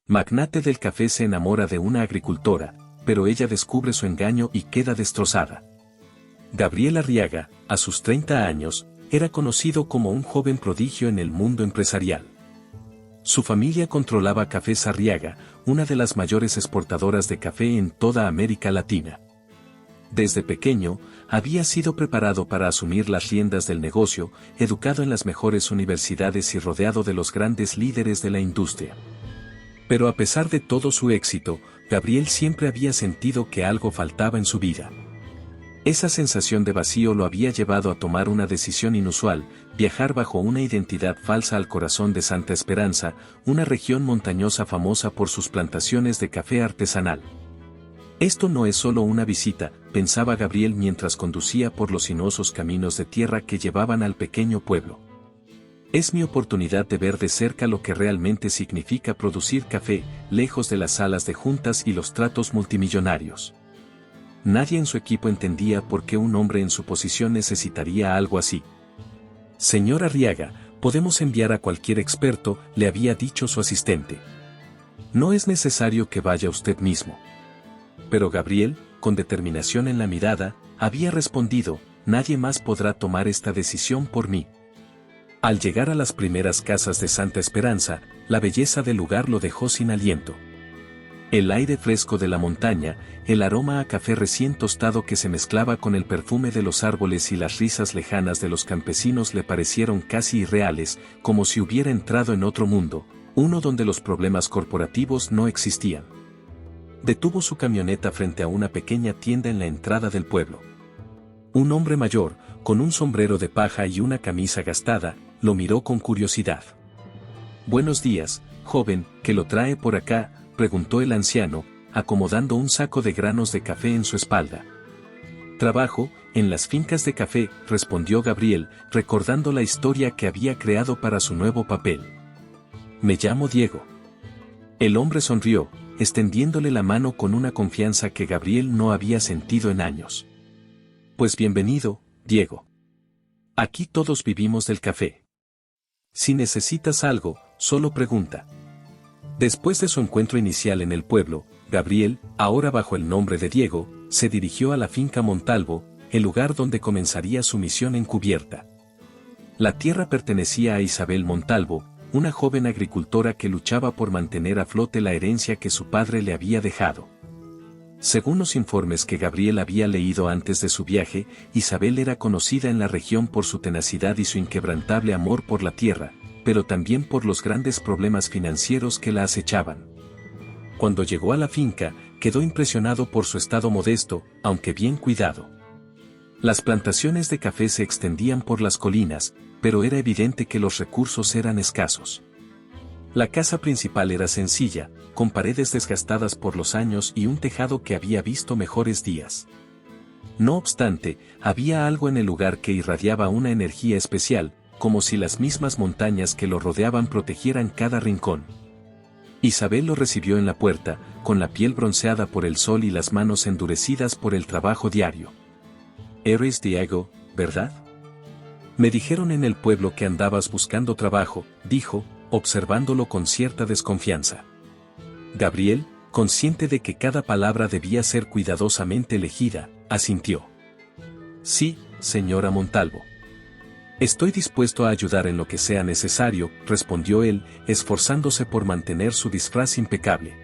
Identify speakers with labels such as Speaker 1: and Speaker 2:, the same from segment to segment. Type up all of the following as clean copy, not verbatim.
Speaker 1: Magnate del café se enamora de una agricultora, pero ella descubre su engaño y queda destrozada. Gabriel Arriaga, a sus 30 años, era conocido como un joven prodigio en el mundo empresarial. Su familia controlaba Cafés Arriaga, una de las mayores exportadoras de café en toda América Latina. Desde pequeño, había sido preparado para asumir las riendas del negocio, educado en las mejores universidades y rodeado de los grandes líderes de la industria. Pero a pesar de todo su éxito, Gabriel siempre había sentido que algo faltaba en su vida. Esa sensación de vacío lo había llevado a tomar una decisión inusual, viajar bajo una identidad falsa al corazón de Santa Esperanza, una región montañosa famosa por sus plantaciones de café artesanal. Esto no es solo una visita, pensaba Gabriel mientras conducía por los sinuosos caminos de tierra que llevaban al pequeño pueblo. Es mi oportunidad de ver de cerca lo que realmente significa producir café, lejos de las salas de juntas y los tratos multimillonarios. Nadie en su equipo entendía por qué un hombre en su posición necesitaría algo así. Señor Arriaga, podemos enviar a cualquier experto, le había dicho su asistente. No es necesario que vaya usted mismo. Pero Gabriel, con determinación en la mirada, había respondido, nadie más podrá tomar esta decisión por mí. Al llegar a las primeras casas de Santa Esperanza, la belleza del lugar lo dejó sin aliento. El aire fresco de la montaña, el aroma a café recién tostado que se mezclaba con el perfume de los árboles y las risas lejanas de los campesinos le parecieron casi irreales, como si hubiera entrado en otro mundo, uno donde los problemas corporativos no existían. Detuvo su camioneta frente a una pequeña tienda en la entrada del pueblo. Un hombre mayor, con un sombrero de paja y una camisa gastada, lo miró con curiosidad. «Buenos días, joven, ¿qué lo trae por acá?», preguntó el anciano, acomodando un saco de granos de café en su espalda. «Trabajo en las fincas de café», respondió Gabriel, recordando la historia que había creado para su nuevo papel. «Me llamo Diego». El hombre sonrió, extendiéndole la mano con una confianza que Gabriel no había sentido en años. «Pues bienvenido, Diego. Aquí todos vivimos del café. Si necesitas algo, solo pregunta». Después de su encuentro inicial en el pueblo, Gabriel, ahora bajo el nombre de Diego, se dirigió a la finca Montalvo, el lugar donde comenzaría su misión encubierta. La tierra pertenecía a Isabel Montalvo, una joven agricultora que luchaba por mantener a flote la herencia que su padre le había dejado. Según los informes que Gabriel había leído antes de su viaje, Isabel era conocida en la región por su tenacidad y su inquebrantable amor por la tierra, pero también por los grandes problemas financieros que la acechaban. Cuando llegó a la finca, quedó impresionado por su estado modesto, aunque bien cuidado. Las plantaciones de café se extendían por las colinas, pero era evidente que los recursos eran escasos. La casa principal era sencilla, con paredes desgastadas por los años y un tejado que había visto mejores días. No obstante, había algo en el lugar que irradiaba una energía especial, como si las mismas montañas que lo rodeaban protegieran cada rincón. Isabel lo recibió en la puerta, con la piel bronceada por el sol y las manos endurecidas por el trabajo diario. «Eres Diego, ¿verdad? Me dijeron en el pueblo que andabas buscando trabajo», dijo, observándolo con cierta desconfianza. Gabriel, consciente de que cada palabra debía ser cuidadosamente elegida, asintió. «Sí, señora Montalvo. Estoy dispuesto a ayudar en lo que sea necesario», respondió él, esforzándose por mantener su disfraz impecable.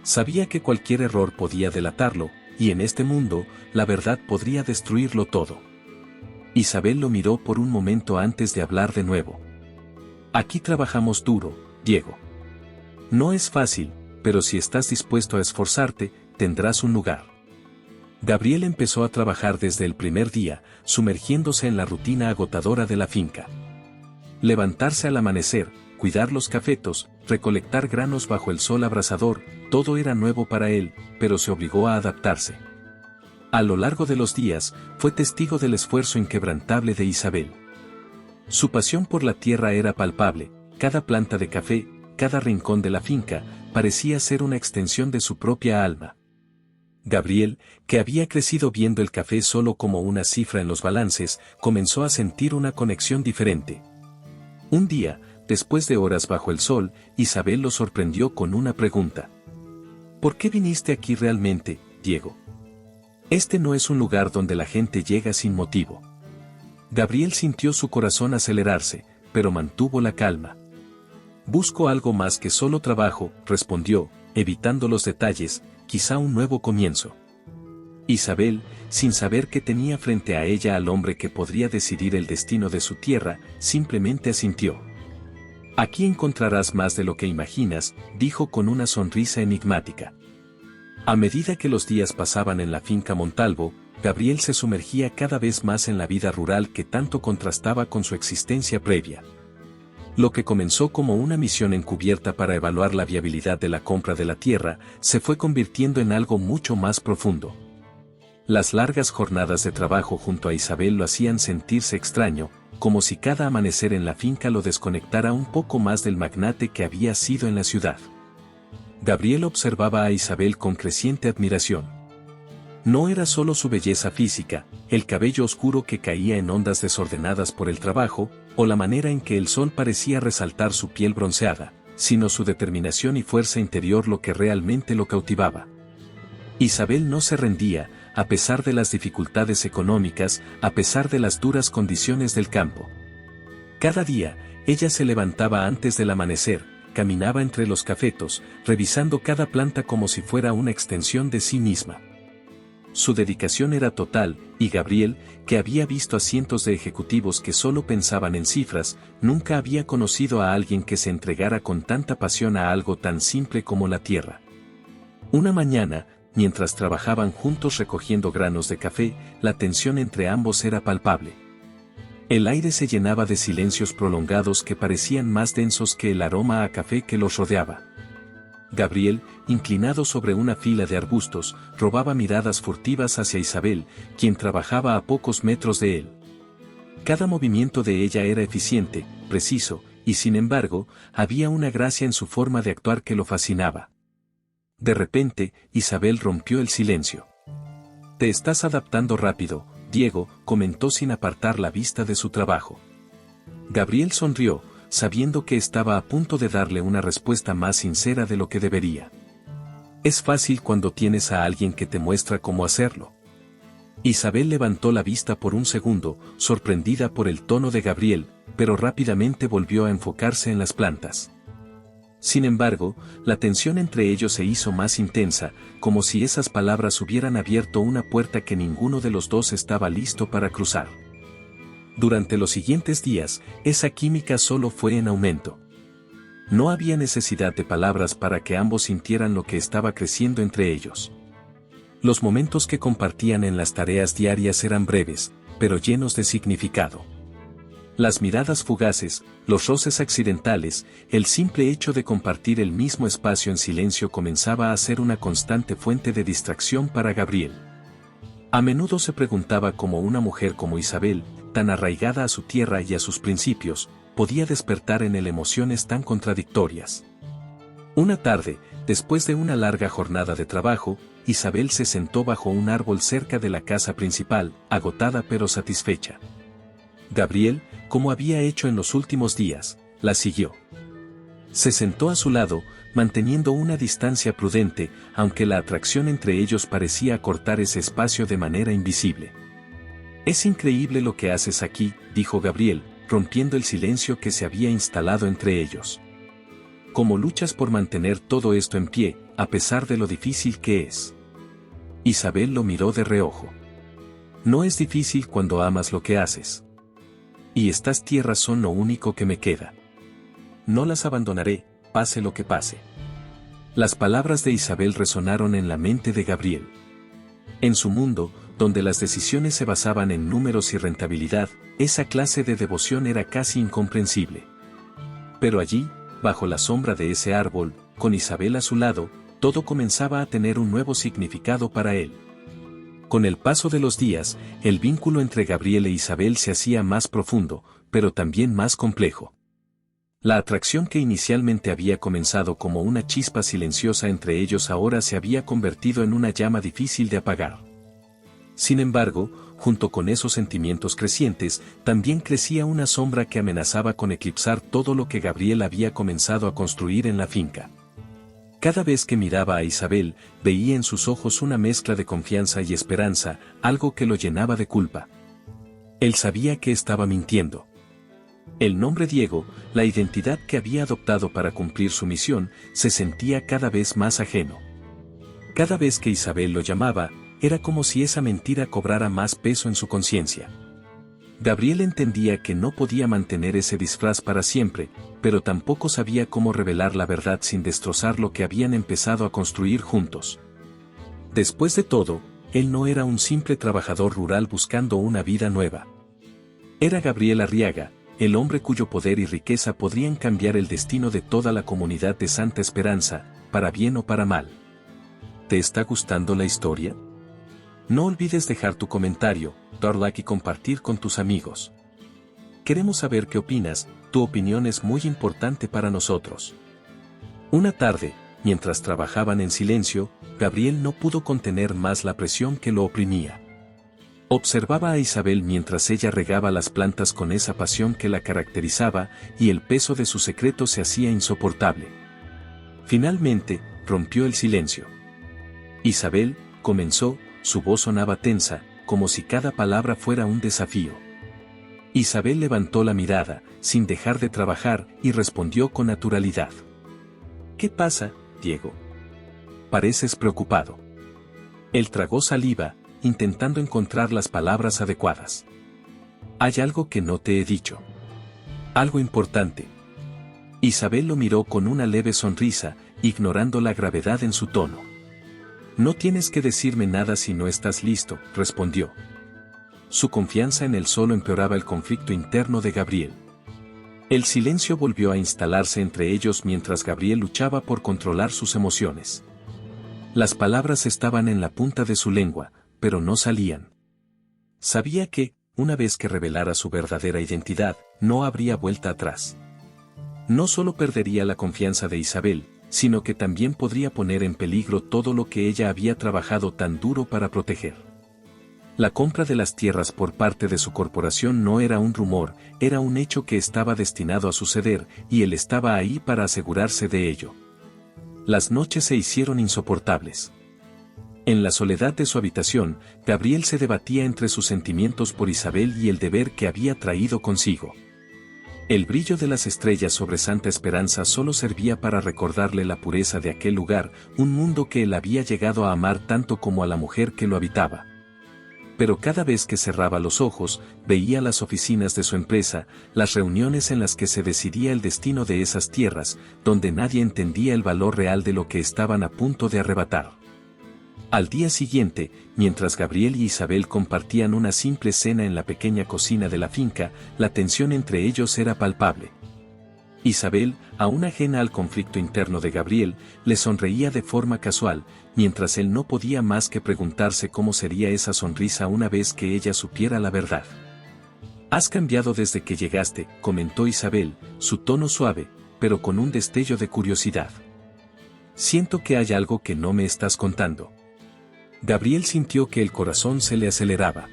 Speaker 1: Sabía que cualquier error podía delatarlo, y en este mundo, la verdad podría destruirlo todo. Isabel lo miró por un momento antes de hablar de nuevo. «Aquí trabajamos duro, Diego. No es fácil, pero si estás dispuesto a esforzarte, tendrás un lugar». Gabriel empezó a trabajar desde el primer día, sumergiéndose en la rutina agotadora de la finca. Levantarse al amanecer, cuidar los cafetos, recolectar granos bajo el sol abrasador, todo era nuevo para él, pero se obligó a adaptarse. A lo largo de los días, fue testigo del esfuerzo inquebrantable de Isabel. Su pasión por la tierra era palpable, cada planta de café, cada rincón de la finca, parecía ser una extensión de su propia alma. Gabriel, que había crecido viendo el café solo como una cifra en los balances, comenzó a sentir una conexión diferente. Un día, después de horas bajo el sol, Isabel lo sorprendió con una pregunta. ¿Por qué viniste aquí realmente, Diego? Este no es un lugar donde la gente llega sin motivo. Gabriel sintió su corazón acelerarse, pero mantuvo la calma. Busco algo más que solo trabajo, respondió, evitando los detalles, quizá un nuevo comienzo. Isabel, sin saber que tenía frente a ella al hombre que podría decidir el destino de su tierra, simplemente asintió. Aquí encontrarás más de lo que imaginas, dijo con una sonrisa enigmática. A medida que los días pasaban en la finca Montalvo, Gabriel se sumergía cada vez más en la vida rural que tanto contrastaba con su existencia previa. Lo que comenzó como una misión encubierta para evaluar la viabilidad de la compra de la tierra, se fue convirtiendo en algo mucho más profundo. Las largas jornadas de trabajo junto a Isabel lo hacían sentirse extraño, como si cada amanecer en la finca lo desconectara un poco más del magnate que había sido en la ciudad. Gabriel observaba a Isabel con creciente admiración. No era solo su belleza física, el cabello oscuro que caía en ondas desordenadas por el trabajo, o la manera en que el sol parecía resaltar su piel bronceada, sino su determinación y fuerza interior lo que realmente lo cautivaba. Isabel no se rendía, a pesar de las dificultades económicas, a pesar de las duras condiciones del campo. Cada día, ella se levantaba antes del amanecer, caminaba entre los cafetos, revisando cada planta como si fuera una extensión de sí misma. Su dedicación era total, y Gabriel, que había visto a cientos de ejecutivos que solo pensaban en cifras, nunca había conocido a alguien que se entregara con tanta pasión a algo tan simple como la tierra. Una mañana, mientras trabajaban juntos recogiendo granos de café, la tensión entre ambos era palpable. El aire se llenaba de silencios prolongados que parecían más densos que el aroma a café que los rodeaba. Gabriel, inclinado sobre una fila de arbustos, robaba miradas furtivas hacia Isabel, quien trabajaba a pocos metros de él. Cada movimiento de ella era eficiente, preciso, y sin embargo, había una gracia en su forma de actuar que lo fascinaba. De repente, Isabel rompió el silencio. «Te estás adaptando rápido, Diego», comentó sin apartar la vista de su trabajo. Gabriel sonrió, sabiendo que estaba a punto de darle una respuesta más sincera de lo que debería. «Es fácil cuando tienes a alguien que te muestra cómo hacerlo». Isabel levantó la vista por un segundo, sorprendida por el tono de Gabriel, pero rápidamente volvió a enfocarse en las plantas. Sin embargo, la tensión entre ellos se hizo más intensa, como si esas palabras hubieran abierto una puerta que ninguno de los dos estaba listo para cruzar. Durante los siguientes días, esa química solo fue en aumento. No había necesidad de palabras para que ambos sintieran lo que estaba creciendo entre ellos. Los momentos que compartían en las tareas diarias eran breves, pero llenos de significado. Las miradas fugaces, los roces accidentales, el simple hecho de compartir el mismo espacio en silencio comenzaba a ser una constante fuente de distracción para Gabriel. A menudo se preguntaba cómo una mujer como Isabel, tan arraigada a su tierra y a sus principios, podía despertar en él emociones tan contradictorias. Una tarde, después de una larga jornada de trabajo, Isabel se sentó bajo un árbol cerca de la casa principal, agotada pero satisfecha. Gabriel, como había hecho en los últimos días, la siguió. Se sentó a su lado, manteniendo una distancia prudente, aunque la atracción entre ellos parecía acortar ese espacio de manera invisible. «Es increíble lo que haces aquí», dijo Gabriel, rompiendo el silencio que se había instalado entre ellos. «¿Cómo luchas por mantener todo esto en pie, a pesar de lo difícil que es?» Isabel lo miró de reojo. «No es difícil cuando amas lo que haces. Y estas tierras son lo único que me queda. No las abandonaré, pase lo que pase». Las palabras de Isabel resonaron en la mente de Gabriel. En su mundo, donde las decisiones se basaban en números y rentabilidad, esa clase de devoción era casi incomprensible. Pero allí, bajo la sombra de ese árbol, con Isabel a su lado, todo comenzaba a tener un nuevo significado para él. Con el paso de los días, el vínculo entre Gabriel e Isabel se hacía más profundo, pero también más complejo. La atracción que inicialmente había comenzado como una chispa silenciosa entre ellos ahora se había convertido en una llama difícil de apagar. Sin embargo, junto con esos sentimientos crecientes, también crecía una sombra que amenazaba con eclipsar todo lo que Gabriel había comenzado a construir en la finca. Cada vez que miraba a Isabel, veía en sus ojos una mezcla de confianza y esperanza, algo que lo llenaba de culpa. Él sabía que estaba mintiendo. El nombre Diego, la identidad que había adoptado para cumplir su misión, se sentía cada vez más ajeno. Cada vez que Isabel lo llamaba, era como si esa mentira cobrara más peso en su conciencia. Gabriel entendía que no podía mantener ese disfraz para siempre, pero tampoco sabía cómo revelar la verdad sin destrozar lo que habían empezado a construir juntos. Después de todo, él no era un simple trabajador rural buscando una vida nueva. Era Gabriel Arriaga, el hombre cuyo poder y riqueza podrían cambiar el destino de toda la comunidad de Santa Esperanza, para bien o para mal. ¿Te está gustando la historia? No olvides dejar tu comentario, dar like y compartir con tus amigos. Queremos saber qué opinas, tu opinión es muy importante para nosotros. Una tarde, mientras trabajaban en silencio, Gabriel no pudo contener más la presión que lo oprimía. Observaba a Isabel mientras ella regaba las plantas con esa pasión que la caracterizaba, y el peso de su secreto se hacía insoportable. Finalmente, rompió el silencio. Isabel, comenzó, su voz sonaba tensa, como si cada palabra fuera un desafío. Isabel levantó la mirada, sin dejar de trabajar, y respondió con naturalidad. ¿Qué pasa, Diego? Pareces preocupado. Él tragó saliva, intentando encontrar las palabras adecuadas. Hay algo que no te he dicho. Algo importante. Isabel lo miró con una leve sonrisa, ignorando la gravedad en su tono. No tienes que decirme nada si no estás listo, respondió. Su confianza en él solo empeoraba el conflicto interno de Gabriel. El silencio volvió a instalarse entre ellos mientras Gabriel luchaba por controlar sus emociones. Las palabras estaban en la punta de su lengua, pero no salían. Sabía que, una vez que revelara su verdadera identidad, no habría vuelta atrás. No solo perdería la confianza de Isabel, sino que también podría poner en peligro todo lo que ella había trabajado tan duro para proteger. La compra de las tierras por parte de su corporación no era un rumor, era un hecho que estaba destinado a suceder, y él estaba ahí para asegurarse de ello. Las noches se hicieron insoportables. En la soledad de su habitación, Gabriel se debatía entre sus sentimientos por Isabel y el deber que había traído consigo. El brillo de las estrellas sobre Santa Esperanza solo servía para recordarle la pureza de aquel lugar, un mundo que él había llegado a amar tanto como a la mujer que lo habitaba. Pero cada vez que cerraba los ojos, veía las oficinas de su empresa, las reuniones en las que se decidía el destino de esas tierras, donde nadie entendía el valor real de lo que estaban a punto de arrebatar. Al día siguiente, mientras Gabriel y Isabel compartían una simple cena en la pequeña cocina de la finca, la tensión entre ellos era palpable. Isabel, aún ajena al conflicto interno de Gabriel, le sonreía de forma casual, mientras él no podía más que preguntarse cómo sería esa sonrisa una vez que ella supiera la verdad. «Has cambiado desde que llegaste», comentó Isabel, su tono suave, pero con un destello de curiosidad. «Siento que hay algo que no me estás contando». Gabriel sintió que el corazón se le aceleraba.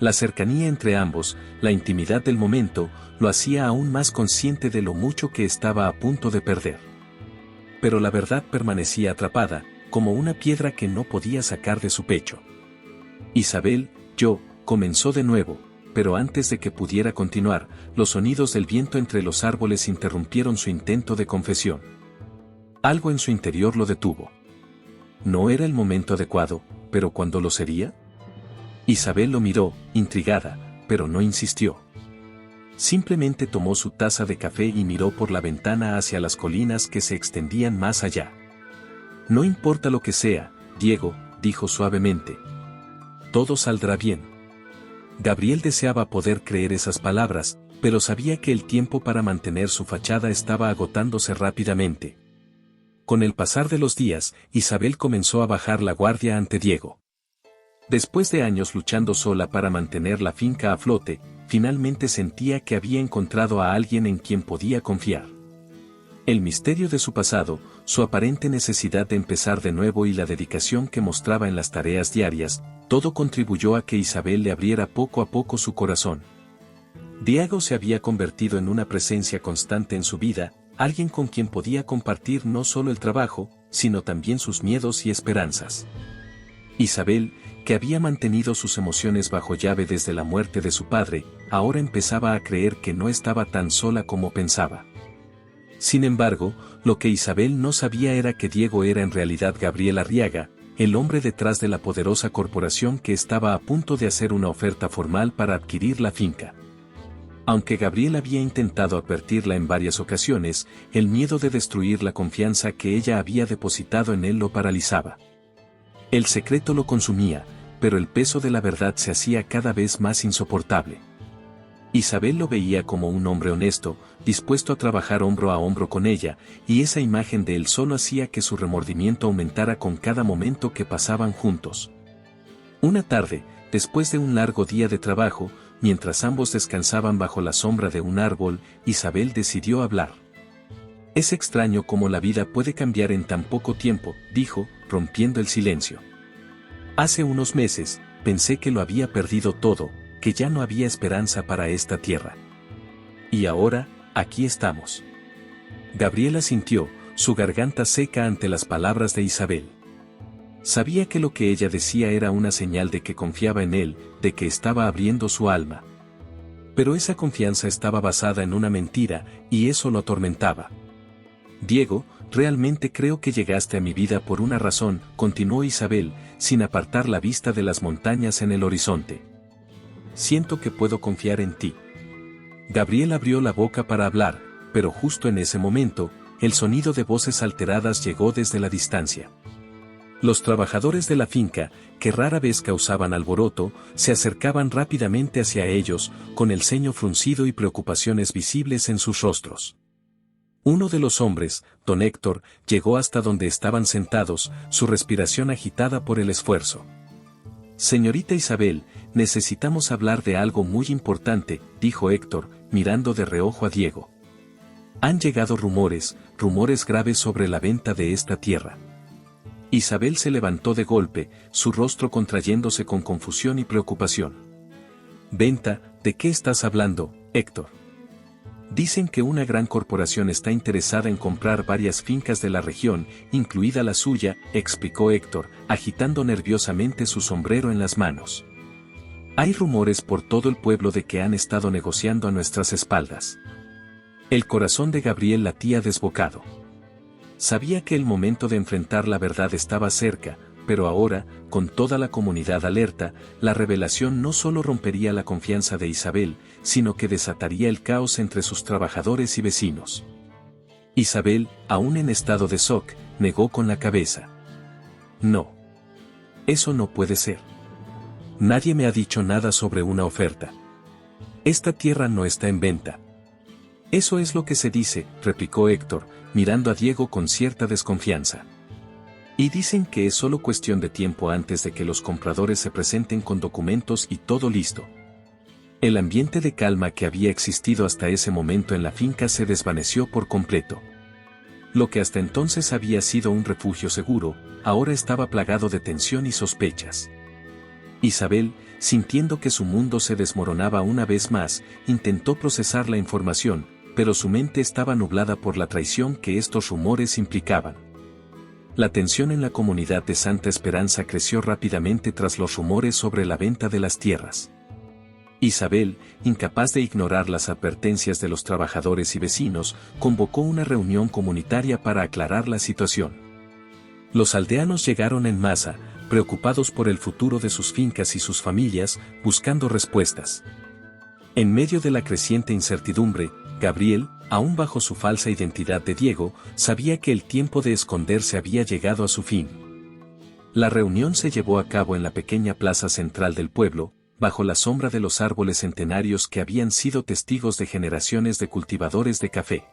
Speaker 1: La cercanía entre ambos, la intimidad del momento, lo hacía aún más consciente de lo mucho que estaba a punto de perder. Pero la verdad permanecía atrapada, como una piedra que no podía sacar de su pecho. Isabel, comenzó de nuevo, pero antes de que pudiera continuar, los sonidos del viento entre los árboles interrumpieron su intento de confesión. Algo en su interior lo detuvo. No era el momento adecuado, pero ¿cuándo lo sería? Isabel lo miró, intrigada, pero no insistió. Simplemente tomó su taza de café y miró por la ventana hacia las colinas que se extendían más allá. No importa lo que sea, Diego, dijo suavemente. Todo saldrá bien. Gabriel deseaba poder creer esas palabras, pero sabía que el tiempo para mantener su fachada estaba agotándose rápidamente. Con el pasar de los días, Isabel comenzó a bajar la guardia ante Diego. Después de años luchando sola para mantener la finca a flote, finalmente sentía que había encontrado a alguien en quien podía confiar. El misterio de su pasado, su aparente necesidad de empezar de nuevo y la dedicación que mostraba en las tareas diarias, todo contribuyó a que Isabel le abriera poco a poco su corazón. Diego se había convertido en una presencia constante en su vida, alguien con quien podía compartir no solo el trabajo, sino también sus miedos y esperanzas. Isabel, que había mantenido sus emociones bajo llave desde la muerte de su padre, ahora empezaba a creer que no estaba tan sola como pensaba. Sin embargo, lo que Isabel no sabía era que Diego era en realidad Gabriel Arriaga, el hombre detrás de la poderosa corporación que estaba a punto de hacer una oferta formal para adquirir la finca. Aunque Gabriel había intentado advertirla en varias ocasiones, el miedo de destruir la confianza que ella había depositado en él lo paralizaba. El secreto lo consumía, pero el peso de la verdad se hacía cada vez más insoportable. Isabel lo veía como un hombre honesto, dispuesto a trabajar hombro a hombro con ella, y esa imagen de él solo hacía que su remordimiento aumentara con cada momento que pasaban juntos. Una tarde, después de un largo día de trabajo, mientras ambos descansaban bajo la sombra de un árbol, Isabel decidió hablar. «Es extraño cómo la vida puede cambiar en tan poco tiempo», dijo, rompiendo el silencio. «Hace unos meses, pensé que lo había perdido todo, que ya no había esperanza para esta tierra. Y ahora, aquí estamos». Gabriela sintió, su garganta seca ante las palabras de Isabel. Sabía que lo que ella decía era una señal de que confiaba en él, de que estaba abriendo su alma. Pero esa confianza estaba basada en una mentira, y eso lo atormentaba. «Diego, realmente creo que llegaste a mi vida por una razón», continuó Isabel, sin apartar la vista de las montañas en el horizonte. «Siento que puedo confiar en ti». Gabriel abrió la boca para hablar, pero justo en ese momento, el sonido de voces alteradas llegó desde la distancia. Los trabajadores de la finca, que rara vez causaban alboroto, se acercaban rápidamente hacia ellos, con el ceño fruncido y preocupaciones visibles en sus rostros. Uno de los hombres, don Héctor, llegó hasta donde estaban sentados, su respiración agitada por el esfuerzo. «Señorita Isabel, necesitamos hablar de algo muy importante», dijo Héctor, mirando de reojo a Diego. «Han llegado rumores graves sobre la venta de esta tierra». Isabel se levantó de golpe, su rostro contrayéndose con confusión y preocupación. «¿Venta? ¿De qué estás hablando, Héctor?» «Dicen que una gran corporación está interesada en comprar varias fincas de la región, incluida la suya», explicó Héctor, agitando nerviosamente su sombrero en las manos. «Hay rumores por todo el pueblo de que han estado negociando a nuestras espaldas». El corazón de Gabriel latía desbocado. Sabía que el momento de enfrentar la verdad estaba cerca, pero ahora, con toda la comunidad alerta, la revelación no solo rompería la confianza de Isabel, sino que desataría el caos entre sus trabajadores y vecinos. Isabel, aún en estado de shock, negó con la cabeza. «No. Eso no puede ser. Nadie me ha dicho nada sobre una oferta. Esta tierra no está en venta». «Eso es lo que se dice», replicó Héctor, mirando a Diego con cierta desconfianza. «Y dicen que es solo cuestión de tiempo antes de que los compradores se presenten con documentos y todo listo». El ambiente de calma que había existido hasta ese momento en la finca se desvaneció por completo. Lo que hasta entonces había sido un refugio seguro, ahora estaba plagado de tensión y sospechas. Isabel, sintiendo que su mundo se desmoronaba una vez más, intentó procesar la información, pero su mente estaba nublada por la traición que estos rumores implicaban. La tensión en la comunidad de Santa Esperanza creció rápidamente tras los rumores sobre la venta de las tierras. Isabel, incapaz de ignorar las advertencias de los trabajadores y vecinos, convocó una reunión comunitaria para aclarar la situación. Los aldeanos llegaron en masa, preocupados por el futuro de sus fincas y sus familias, buscando respuestas. En medio de la creciente incertidumbre, Gabriel, aún bajo su falsa identidad de Diego, sabía que el tiempo de esconderse había llegado a su fin. La reunión se llevó a cabo en la pequeña plaza central del pueblo, bajo la sombra de los árboles centenarios que habían sido testigos de generaciones de cultivadores de café.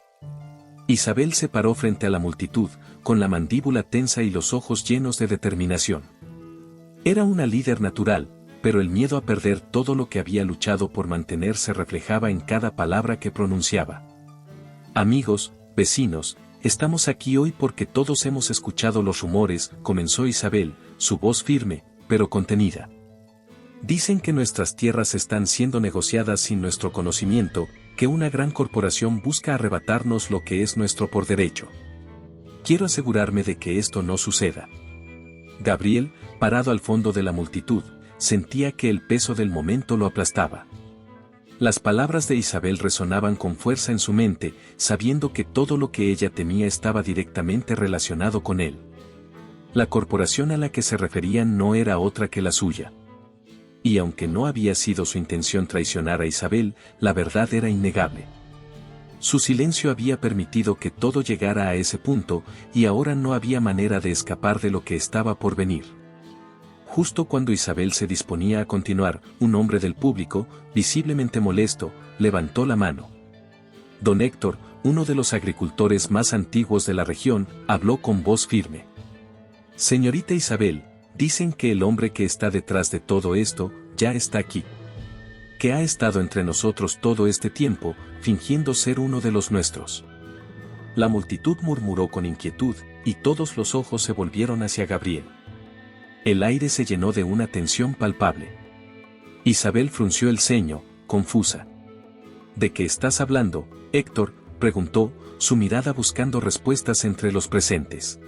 Speaker 1: Isabel se paró frente a la multitud, con la mandíbula tensa y los ojos llenos de determinación. Era una líder natural, pero el miedo a perder todo lo que había luchado por mantener se reflejaba en cada palabra que pronunciaba. «Amigos, vecinos, estamos aquí hoy porque todos hemos escuchado los rumores, comenzó Isabel, su voz firme, pero contenida. Dicen que nuestras tierras están siendo negociadas sin nuestro conocimiento, que una gran corporación busca arrebatarnos lo que es nuestro por derecho. Quiero asegurarme de que esto no suceda. Gabriel, parado al fondo de la multitud, sentía que el peso del momento lo aplastaba. Las palabras de Isabel resonaban con fuerza en su mente, sabiendo que todo lo que ella temía estaba directamente relacionado con él. La corporación a la que se referían no era otra que la suya. Y aunque no había sido su intención traicionar a Isabel, la verdad era innegable. Su silencio había permitido que todo llegara a ese punto, y ahora no había manera de escapar de lo que estaba por venir. Justo cuando Isabel se disponía a continuar, un hombre del público, visiblemente molesto, levantó la mano. Don Héctor, uno de los agricultores más antiguos de la región, habló con voz firme. Señorita Isabel, dicen que el hombre que está detrás de todo esto, ya está aquí. Que ha estado entre nosotros todo este tiempo, fingiendo ser uno de los nuestros. La multitud murmuró con inquietud, y todos los ojos se volvieron hacia Gabriel. El aire se llenó de una tensión palpable. Isabel frunció el ceño, confusa. ¿De qué estás hablando, Héctor?, preguntó, su mirada buscando respuestas entre los presentes.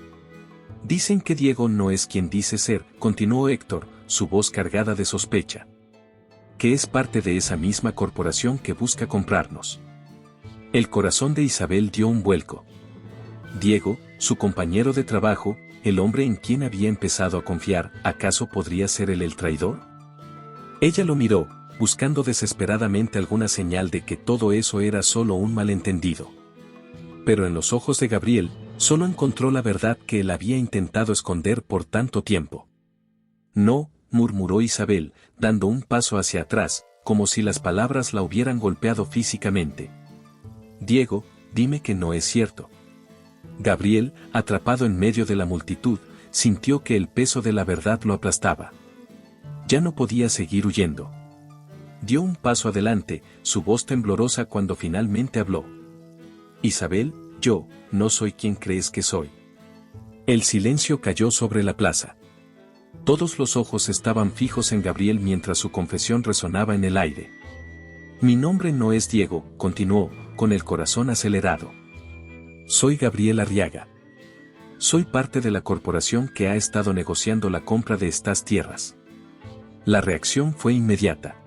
Speaker 1: Dicen que Diego no es quien dice ser, continuó Héctor, su voz cargada de sospecha. Que es parte de esa misma corporación que busca comprarnos. El corazón de Isabel dio un vuelco. Diego, su compañero de trabajo, el hombre en quien había empezado a confiar, ¿acaso podría ser él el traidor? Ella lo miró, buscando desesperadamente alguna señal de que todo eso era solo un malentendido. Pero en los ojos de Gabriel, solo encontró la verdad que él había intentado esconder por tanto tiempo. No, murmuró Isabel, dando un paso hacia atrás, como si las palabras la hubieran golpeado físicamente. Diego, dime que no es cierto. Gabriel, atrapado en medio de la multitud, sintió que el peso de la verdad lo aplastaba. Ya no podía seguir huyendo. Dio un paso adelante, su voz temblorosa cuando finalmente habló. Isabel, yo, no soy quien crees que soy. El silencio cayó sobre la plaza. Todos los ojos estaban fijos en Gabriel mientras su confesión resonaba en el aire. Mi nombre no es Diego, continuó, con el corazón acelerado. Soy Gabriel Arriaga. Soy parte de la corporación que ha estado negociando la compra de estas tierras. La reacción fue inmediata.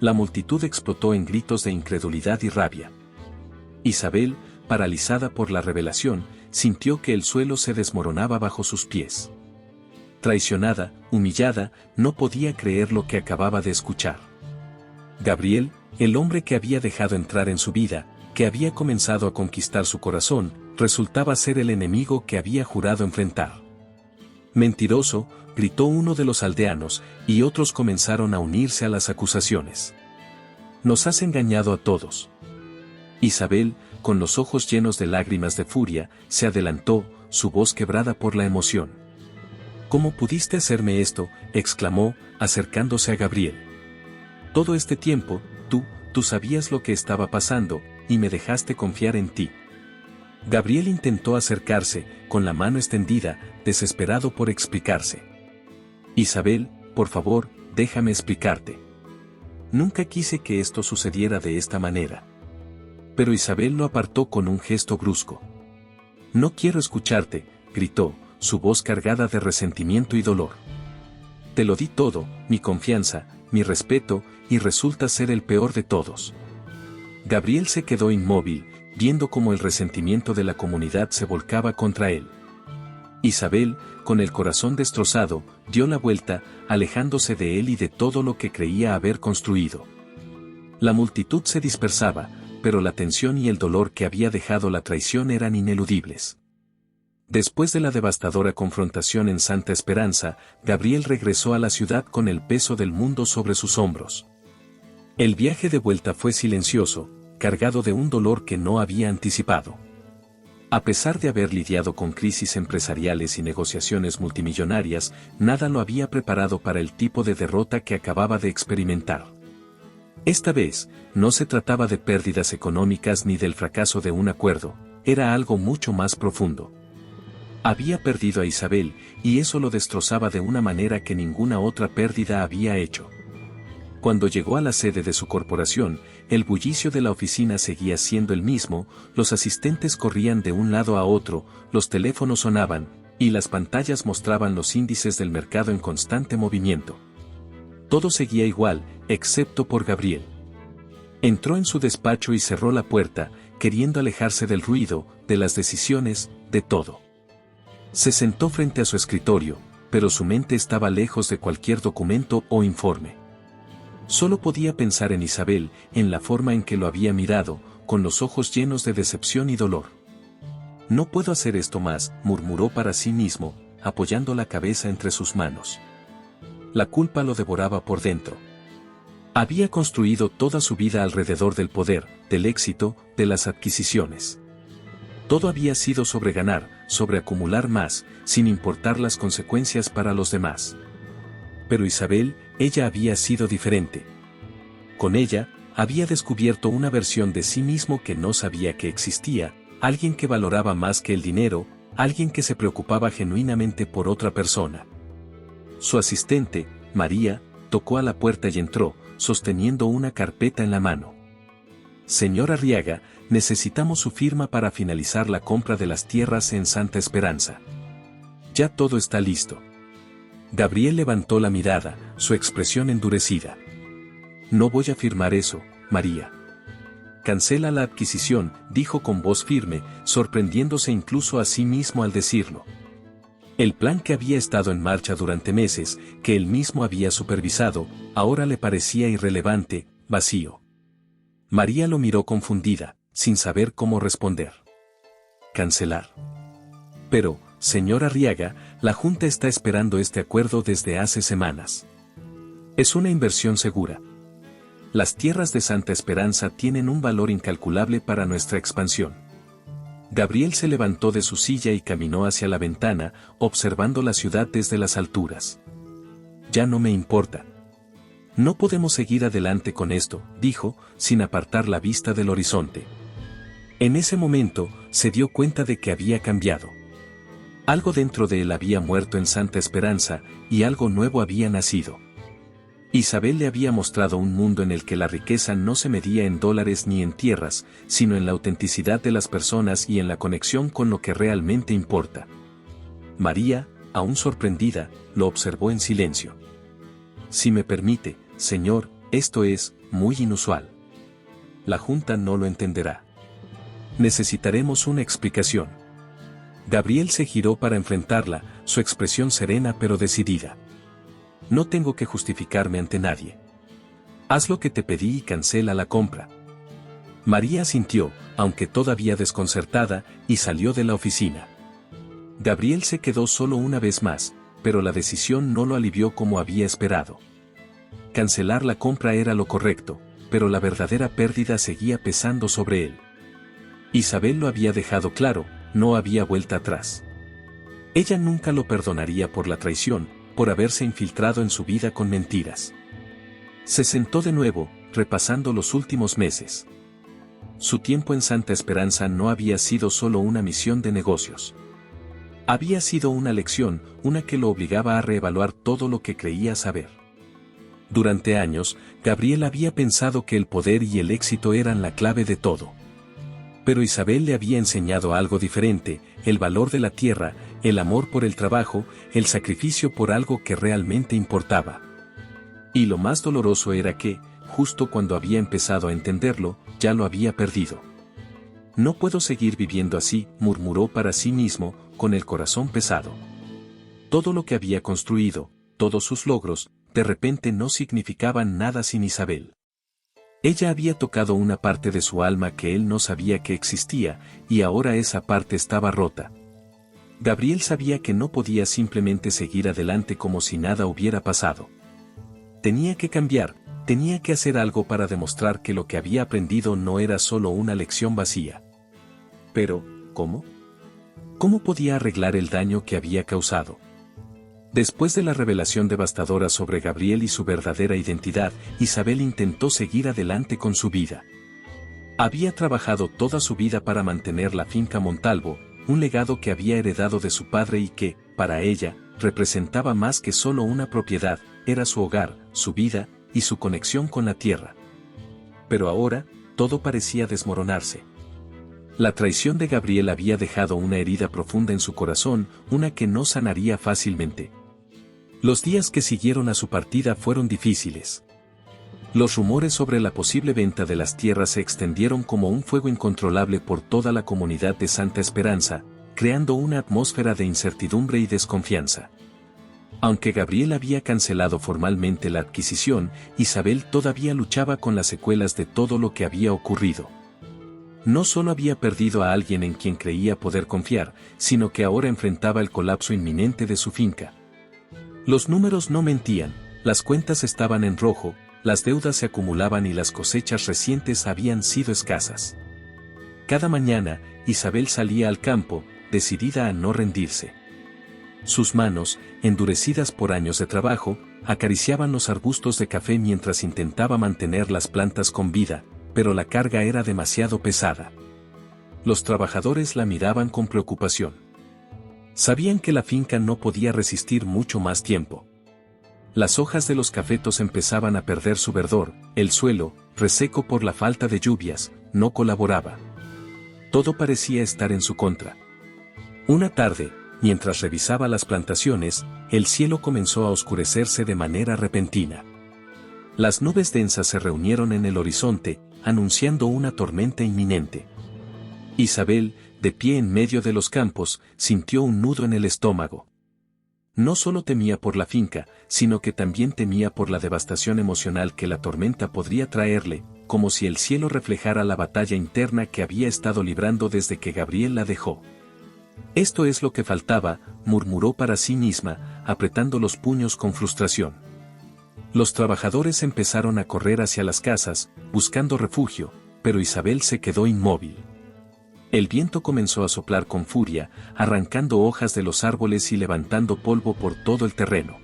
Speaker 1: La multitud explotó en gritos de incredulidad y rabia. Isabel, paralizada por la revelación, sintió que el suelo se desmoronaba bajo sus pies. Traicionada, humillada, no podía creer lo que acababa de escuchar. Gabriel, el hombre que había dejado entrar en su vida, que había comenzado a conquistar su corazón, resultaba ser el enemigo que había jurado enfrentar. Mentiroso, gritó uno de los aldeanos, y otros comenzaron a unirse a las acusaciones. Nos has engañado a todos. Isabel, con los ojos llenos de lágrimas de furia, se adelantó, su voz quebrada por la emoción. ¿Cómo pudiste hacerme esto?, exclamó, acercándose a Gabriel. Todo este tiempo, tú sabías lo que estaba pasando, y me dejaste confiar en ti. Gabriel intentó acercarse, con la mano extendida, desesperado por explicarse. Isabel, por favor, déjame explicarte. Nunca quise que esto sucediera de esta manera. Pero Isabel lo apartó con un gesto brusco. No quiero escucharte, gritó, su voz cargada de resentimiento y dolor. Te lo di todo, mi confianza, mi respeto, y resulta ser el peor de todos. Gabriel se quedó inmóvil, viendo cómo el resentimiento de la comunidad se volcaba contra él. Isabel, con el corazón destrozado, dio la vuelta, alejándose de él y de todo lo que creía haber construido. La multitud se dispersaba, pero la tensión y el dolor que había dejado la traición eran ineludibles. Después de la devastadora confrontación en Santa Esperanza, Gabriel regresó a la ciudad con el peso del mundo sobre sus hombros. El viaje de vuelta fue silencioso, cargado de un dolor que no había anticipado. A pesar de haber lidiado con crisis empresariales y negociaciones multimillonarias, nada lo había preparado para el tipo de derrota que acababa de experimentar. Esta vez, no se trataba de pérdidas económicas ni del fracaso de un acuerdo, era algo mucho más profundo. Había perdido a Isabel, y eso lo destrozaba de una manera que ninguna otra pérdida había hecho. Cuando llegó a la sede de su corporación, el bullicio de la oficina seguía siendo el mismo, los asistentes corrían de un lado a otro, los teléfonos sonaban, y las pantallas mostraban los índices del mercado en constante movimiento. Todo seguía igual, excepto por Gabriel. Entró en su despacho y cerró la puerta, queriendo alejarse del ruido, de las decisiones, de todo. Se sentó frente a su escritorio, pero su mente estaba lejos de cualquier documento o informe. Solo podía pensar en Isabel, en la forma en que lo había mirado, con los ojos llenos de decepción y dolor. No puedo hacer esto más, murmuró para sí mismo, apoyando la cabeza entre sus manos. La culpa lo devoraba por dentro. Había construido toda su vida alrededor del poder, del éxito, de las adquisiciones. Todo había sido sobre ganar, sobre acumular más, sin importar las consecuencias para los demás. Pero Isabel, ella había sido diferente. Con ella, había descubierto una versión de sí mismo que no sabía que existía, alguien que valoraba más que el dinero, alguien que se preocupaba genuinamente por otra persona. Su asistente, María, tocó a la puerta y entró, sosteniendo una carpeta en la mano. Señor Arriaga, necesitamos su firma para finalizar la compra de las tierras en Santa Esperanza. Ya todo está listo. Gabriel levantó la mirada, su expresión endurecida. No voy a firmar eso, María. Cancela la adquisición, dijo con voz firme, sorprendiéndose incluso a sí mismo al decirlo. El plan que había estado en marcha durante meses, que él mismo había supervisado, ahora le parecía irrelevante, vacío. María lo miró confundida, sin saber cómo responder. Cancelar. Pero, señor Arriaga, la Junta está esperando este acuerdo desde hace semanas. Es una inversión segura. Las tierras de Santa Esperanza tienen un valor incalculable para nuestra expansión. Gabriel se levantó de su silla y caminó hacia la ventana, observando la ciudad desde las alturas. Ya no me importa. No podemos seguir adelante con esto, dijo, sin apartar la vista del horizonte. En ese momento, se dio cuenta de que había cambiado. Algo dentro de él había muerto en Santa Esperanza, y algo nuevo había nacido. Isabel le había mostrado un mundo en el que la riqueza no se medía en dólares ni en tierras, sino en la autenticidad de las personas y en la conexión con lo que realmente importa. María, aún sorprendida, lo observó en silencio. Si me permite, señor, esto es muy inusual. La Junta no lo entenderá. Necesitaremos una explicación. Gabriel se giró para enfrentarla, su expresión serena pero decidida. No tengo que justificarme ante nadie. Haz lo que te pedí y cancela la compra. María asintió, aunque todavía desconcertada, y salió de la oficina. Gabriel se quedó solo una vez más, pero la decisión no lo alivió como había esperado. Cancelar la compra era lo correcto, pero la verdadera pérdida seguía pesando sobre él. Isabel lo había dejado claro, no había vuelta atrás. Ella nunca lo perdonaría por la traición, por haberse infiltrado en su vida con mentiras. Se sentó de nuevo, repasando los últimos meses. Su tiempo en Santa Esperanza no había sido solo una misión de negocios. Había sido una lección, una que lo obligaba a reevaluar todo lo que creía saber. Durante años, Gabriel había pensado que el poder y el éxito eran la clave de todo. Pero Isabel le había enseñado algo diferente, el valor de la tierra, el amor por el trabajo, el sacrificio por algo que realmente importaba. Y lo más doloroso era que, justo cuando había empezado a entenderlo, ya lo había perdido. No puedo seguir viviendo así, murmuró para sí mismo, con el corazón pesado. Todo lo que había construido, todos sus logros, de repente no significaban nada sin Isabel. Ella había tocado una parte de su alma que él no sabía que existía, y ahora esa parte estaba rota. Gabriel sabía que no podía simplemente seguir adelante como si nada hubiera pasado. Tenía que cambiar, tenía que hacer algo para demostrar que lo que había aprendido no era solo una lección vacía. Pero, ¿cómo? ¿Cómo podía arreglar el daño que había causado? Después de la revelación devastadora sobre Gabriel y su verdadera identidad, Isabel intentó seguir adelante con su vida. Había trabajado toda su vida para mantener la finca Montalvo, un legado que había heredado de su padre y que, para ella, representaba más que solo una propiedad, era su hogar, su vida, y su conexión con la tierra. Pero ahora, todo parecía desmoronarse. La traición de Gabriel había dejado una herida profunda en su corazón, una que no sanaría fácilmente. Los días que siguieron a su partida fueron difíciles. Los rumores sobre la posible venta de las tierras se extendieron como un fuego incontrolable por toda la comunidad de Santa Esperanza, creando una atmósfera de incertidumbre y desconfianza. Aunque Gabriel había cancelado formalmente la adquisición, Isabel todavía luchaba con las secuelas de todo lo que había ocurrido. No solo había perdido a alguien en quien creía poder confiar, sino que ahora enfrentaba el colapso inminente de su finca. Los números no mentían, las cuentas estaban en rojo, las deudas se acumulaban y las cosechas recientes habían sido escasas. Cada mañana, Isabel salía al campo, decidida a no rendirse. Sus manos, endurecidas por años de trabajo, acariciaban los arbustos de café mientras intentaba mantener las plantas con vida, pero la carga era demasiado pesada. Los trabajadores la miraban con preocupación. Sabían que la finca no podía resistir mucho más tiempo. Las hojas de los cafetos empezaban a perder su verdor, el suelo, reseco por la falta de lluvias, no colaboraba. Todo parecía estar en su contra. Una tarde, mientras revisaba las plantaciones, el cielo comenzó a oscurecerse de manera repentina. Las nubes densas se reunieron en el horizonte, anunciando una tormenta inminente. Isabel, de pie en medio de los campos, sintió un nudo en el estómago. No solo temía por la finca, sino que también temía por la devastación emocional que la tormenta podría traerle, como si el cielo reflejara la batalla interna que había estado librando desde que Gabriel la dejó. Esto es lo que faltaba, murmuró para sí misma, apretando los puños con frustración. Los trabajadores empezaron a correr hacia las casas, buscando refugio, pero Isabel se quedó inmóvil. El viento comenzó a soplar con furia, arrancando hojas de los árboles y levantando polvo por todo el terreno.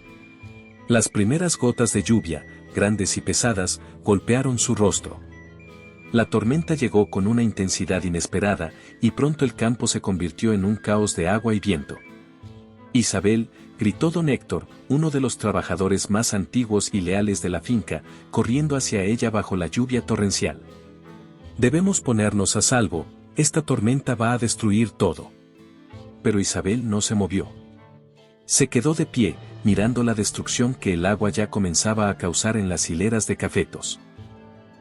Speaker 1: Las primeras gotas de lluvia, grandes y pesadas, golpearon su rostro. La tormenta llegó con una intensidad inesperada, y pronto el campo se convirtió en un caos de agua y viento. «Isabel», gritó don Héctor, uno de los trabajadores más antiguos y leales de la finca, corriendo hacia ella bajo la lluvia torrencial. «Debemos ponernos a salvo. Esta tormenta va a destruir todo». Pero Isabel no se movió. Se quedó de pie, mirando la destrucción que el agua ya comenzaba a causar en las hileras de cafetos.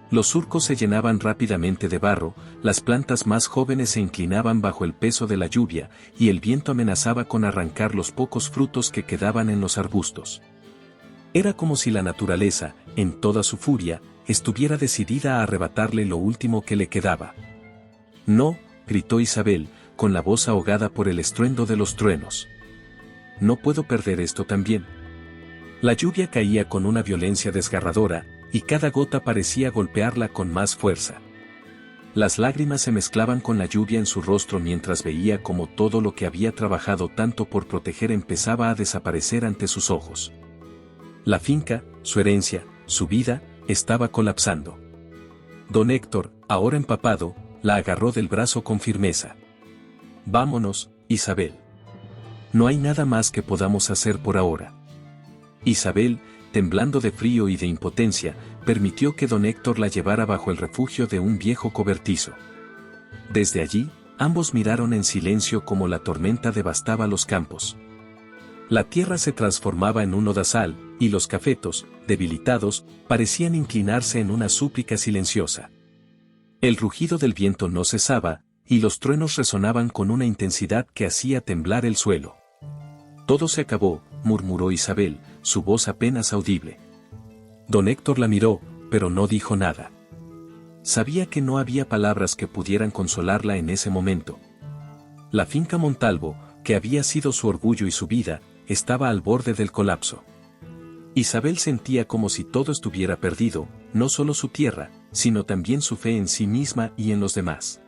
Speaker 1: Los surcos se llenaban rápidamente de barro, las plantas más jóvenes se inclinaban bajo el peso de la lluvia, y el viento amenazaba con arrancar los pocos frutos que quedaban en los arbustos. Era como si la naturaleza, en toda su furia, estuviera decidida a arrebatarle lo último que le quedaba. «No», gritó Isabel, con la voz ahogada por el estruendo de los truenos. «No puedo perder esto también». La lluvia caía con una violencia desgarradora, y cada gota parecía golpearla con más fuerza. Las lágrimas se mezclaban con la lluvia en su rostro mientras veía cómo todo lo que había trabajado tanto por proteger empezaba a desaparecer ante sus ojos. La finca, su herencia, su vida, estaba colapsando. Don Héctor, ahora empapado, la agarró del brazo con firmeza. «Vámonos, Isabel. No hay nada más que podamos hacer por ahora». Isabel, temblando de frío y de impotencia, permitió que don Héctor la llevara bajo el refugio de un viejo cobertizo. Desde allí, ambos miraron en silencio cómo la tormenta devastaba los campos. La tierra se transformaba en un lodazal, y los cafetos, debilitados, parecían inclinarse en una súplica silenciosa. El rugido del viento no cesaba, y los truenos resonaban con una intensidad que hacía temblar el suelo. «Todo se acabó», murmuró Isabel, su voz apenas audible. Don Héctor la miró, pero no dijo nada. Sabía que no había palabras que pudieran consolarla en ese momento. La finca Montalvo, que había sido su orgullo y su vida, estaba al borde del colapso. Isabel sentía como si todo estuviera perdido, no solo su tierra, sino también su fe en sí misma y en los demás.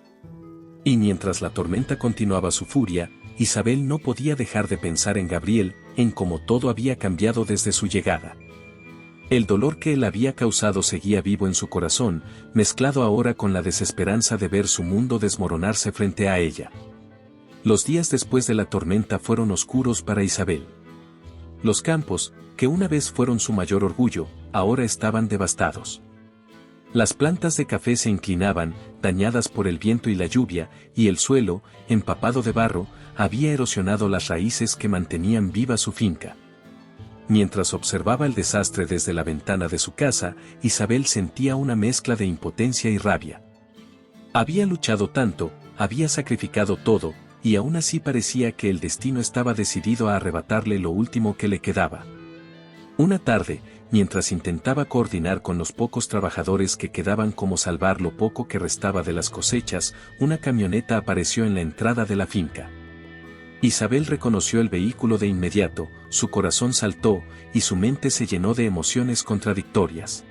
Speaker 1: Y mientras la tormenta continuaba su furia, Isabel no podía dejar de pensar en Gabriel, en cómo todo había cambiado desde su llegada. El dolor que él había causado seguía vivo en su corazón, mezclado ahora con la desesperanza de ver su mundo desmoronarse frente a ella. Los días después de la tormenta fueron oscuros para Isabel. Los campos, que una vez fueron su mayor orgullo, ahora estaban devastados. Las plantas de café se inclinaban, dañadas por el viento y la lluvia, y el suelo, empapado de barro, había erosionado las raíces que mantenían viva su finca. Mientras observaba el desastre desde la ventana de su casa, Isabel sentía una mezcla de impotencia y rabia. Había luchado tanto, había sacrificado todo, y aún así parecía que el destino estaba decidido a arrebatarle lo último que le quedaba. Una tarde, mientras intentaba coordinar con los pocos trabajadores que quedaban cómo salvar lo poco que restaba de las cosechas, una camioneta apareció en la entrada de la finca. Isabel reconoció el vehículo de inmediato, su corazón saltó, y su mente se llenó de emociones contradictorias.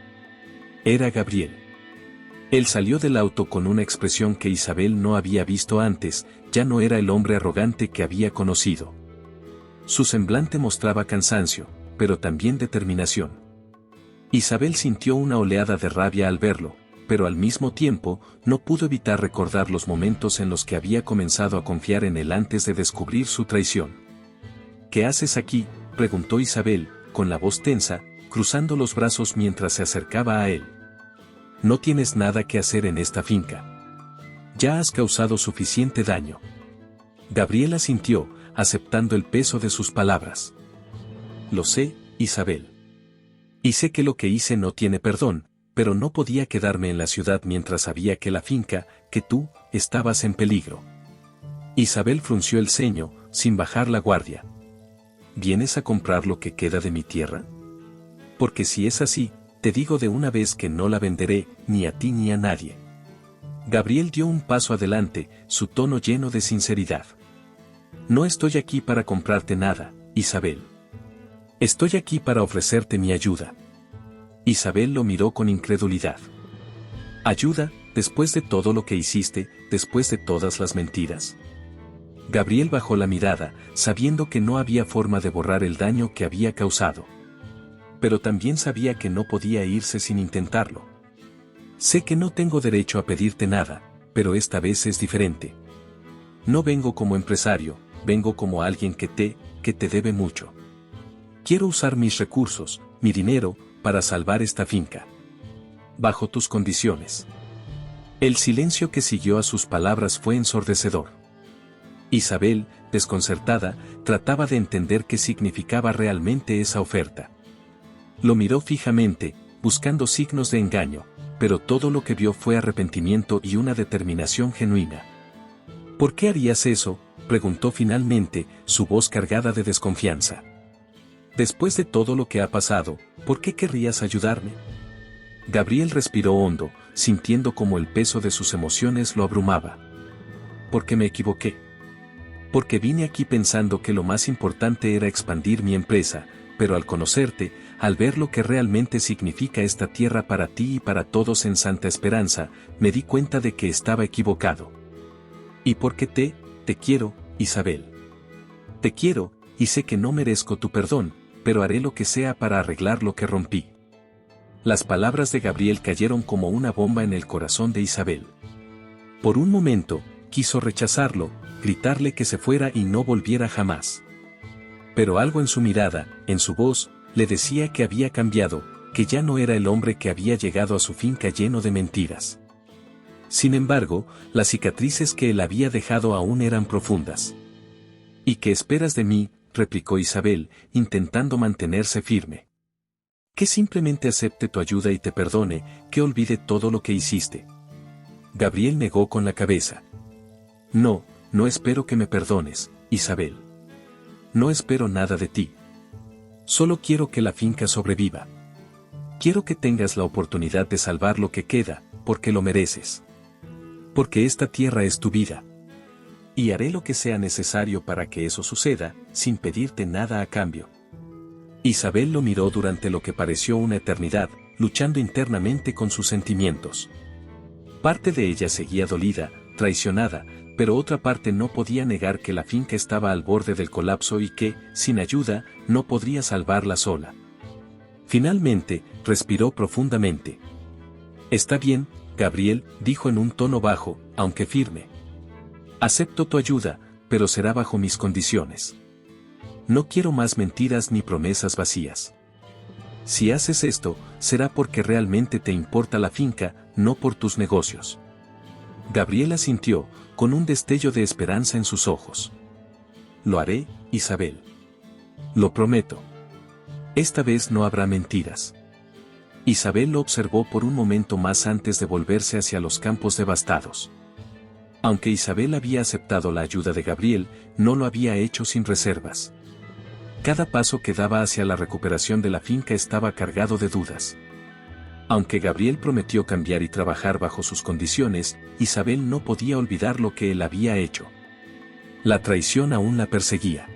Speaker 1: Era Gabriel. Él salió del auto con una expresión que Isabel no había visto antes, ya no era el hombre arrogante que había conocido. Su semblante mostraba cansancio, pero también determinación. Isabel sintió una oleada de rabia al verlo, pero al mismo tiempo, no pudo evitar recordar los momentos en los que había comenzado a confiar en él antes de descubrir su traición. ¿Qué haces aquí?, preguntó Isabel, con la voz tensa, cruzando los brazos mientras se acercaba a él. No tienes nada que hacer en esta finca. Ya has causado suficiente daño. Gabriel asintió, aceptando el peso de sus palabras. Lo sé, Isabel. Y sé que lo que hice no tiene perdón, pero no podía quedarme en la ciudad mientras sabía que la finca, que tú, estabas en peligro. Isabel frunció el ceño, sin bajar la guardia. ¿Vienes a comprar lo que queda de mi tierra? Porque si es así, te digo de una vez que no la venderé, ni a ti ni a nadie. Gabriel dio un paso adelante, su tono lleno de sinceridad. No estoy aquí para comprarte nada, Isabel. Estoy aquí para ofrecerte mi ayuda. Isabel lo miró con incredulidad. ¿Ayuda, después de todo lo que hiciste, después de todas las mentiras? Gabriel bajó la mirada, sabiendo que no había forma de borrar el daño que había causado. Pero también sabía que no podía irse sin intentarlo. Sé que no tengo derecho a pedirte nada, pero esta vez es diferente. No vengo como empresario, vengo como alguien que te debe mucho. Quiero usar mis recursos, mi dinero, para salvar esta finca. Bajo tus condiciones. El silencio que siguió a sus palabras fue ensordecedor. Isabel, desconcertada, trataba de entender qué significaba realmente esa oferta. Lo miró fijamente, buscando signos de engaño, pero todo lo que vio fue arrepentimiento y una determinación genuina. ¿Por qué harías eso?, preguntó finalmente, su voz cargada de desconfianza. Después de todo lo que ha pasado, ¿por qué querrías ayudarme? Gabriel respiró hondo, sintiendo como el peso de sus emociones lo abrumaba. Porque me equivoqué. Porque vine aquí pensando que lo más importante era expandir mi empresa, pero al conocerte, al ver lo que realmente significa esta tierra para ti y para todos en Santa Esperanza, me di cuenta de que estaba equivocado. Y porque te quiero, Isabel. Te quiero, y sé que no merezco tu perdón, pero haré lo que sea para arreglar lo que rompí. Las palabras de Gabriel cayeron como una bomba en el corazón de Isabel. Por un momento, quiso rechazarlo, gritarle que se fuera y no volviera jamás. Pero algo en su mirada, en su voz, le decía que había cambiado, que ya no era el hombre que había llegado a su finca lleno de mentiras. Sin embargo, las cicatrices que él había dejado aún eran profundas. ¿Y qué esperas de mí?, replicó Isabel, intentando mantenerse firme. Que simplemente acepte tu ayuda y te perdone, que olvide todo lo que hiciste. Gabriel negó con la cabeza. No, no espero que me perdones, Isabel. No espero nada de ti. Solo quiero que la finca sobreviva. Quiero que tengas la oportunidad de salvar lo que queda, porque lo mereces. Porque esta tierra es tu vida. Y haré lo que sea necesario para que eso suceda, sin pedirte nada a cambio. Isabel lo miró durante lo que pareció una eternidad, luchando internamente con sus sentimientos. Parte de ella seguía dolida, traicionada, pero otra parte no podía negar que la finca estaba al borde del colapso y que, sin ayuda, no podría salvarla sola. Finalmente, respiró profundamente. Está bien, Gabriel, dijo en un tono bajo, aunque firme. Acepto tu ayuda, pero será bajo mis condiciones. No quiero más mentiras ni promesas vacías. Si haces esto, será porque realmente te importa la finca, no por tus negocios. Gabriel asintió, con un destello de esperanza en sus ojos. Lo haré, Isabel. Lo prometo. Esta vez no habrá mentiras. Isabel lo observó por un momento más antes de volverse hacia los campos devastados. Aunque Isabel había aceptado la ayuda de Gabriel, no lo había hecho sin reservas. Cada paso que daba hacia la recuperación de la finca estaba cargado de dudas. Aunque Gabriel prometió cambiar y trabajar bajo sus condiciones, Isabel no podía olvidar lo que él había hecho. La traición aún la perseguía.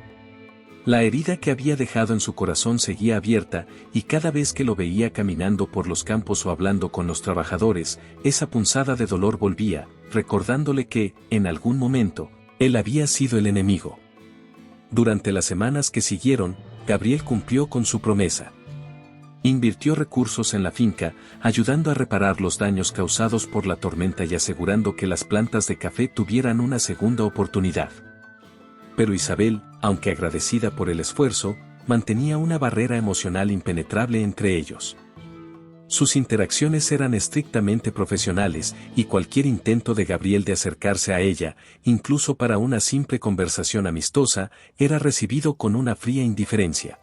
Speaker 1: La herida que había dejado en su corazón seguía abierta, y cada vez que lo veía caminando por los campos o hablando con los trabajadores, esa punzada de dolor volvía, recordándole que, en algún momento, él había sido el enemigo. Durante las semanas que siguieron, Gabriel cumplió con su promesa. Invirtió recursos en la finca, ayudando a reparar los daños causados por la tormenta y asegurando que las plantas de café tuvieran una segunda oportunidad. Pero Isabel, aunque agradecida por el esfuerzo, mantenía una barrera emocional impenetrable entre ellos. Sus interacciones eran estrictamente profesionales, y cualquier intento de Gabriel de acercarse a ella, incluso para una simple conversación amistosa, era recibido con una fría indiferencia.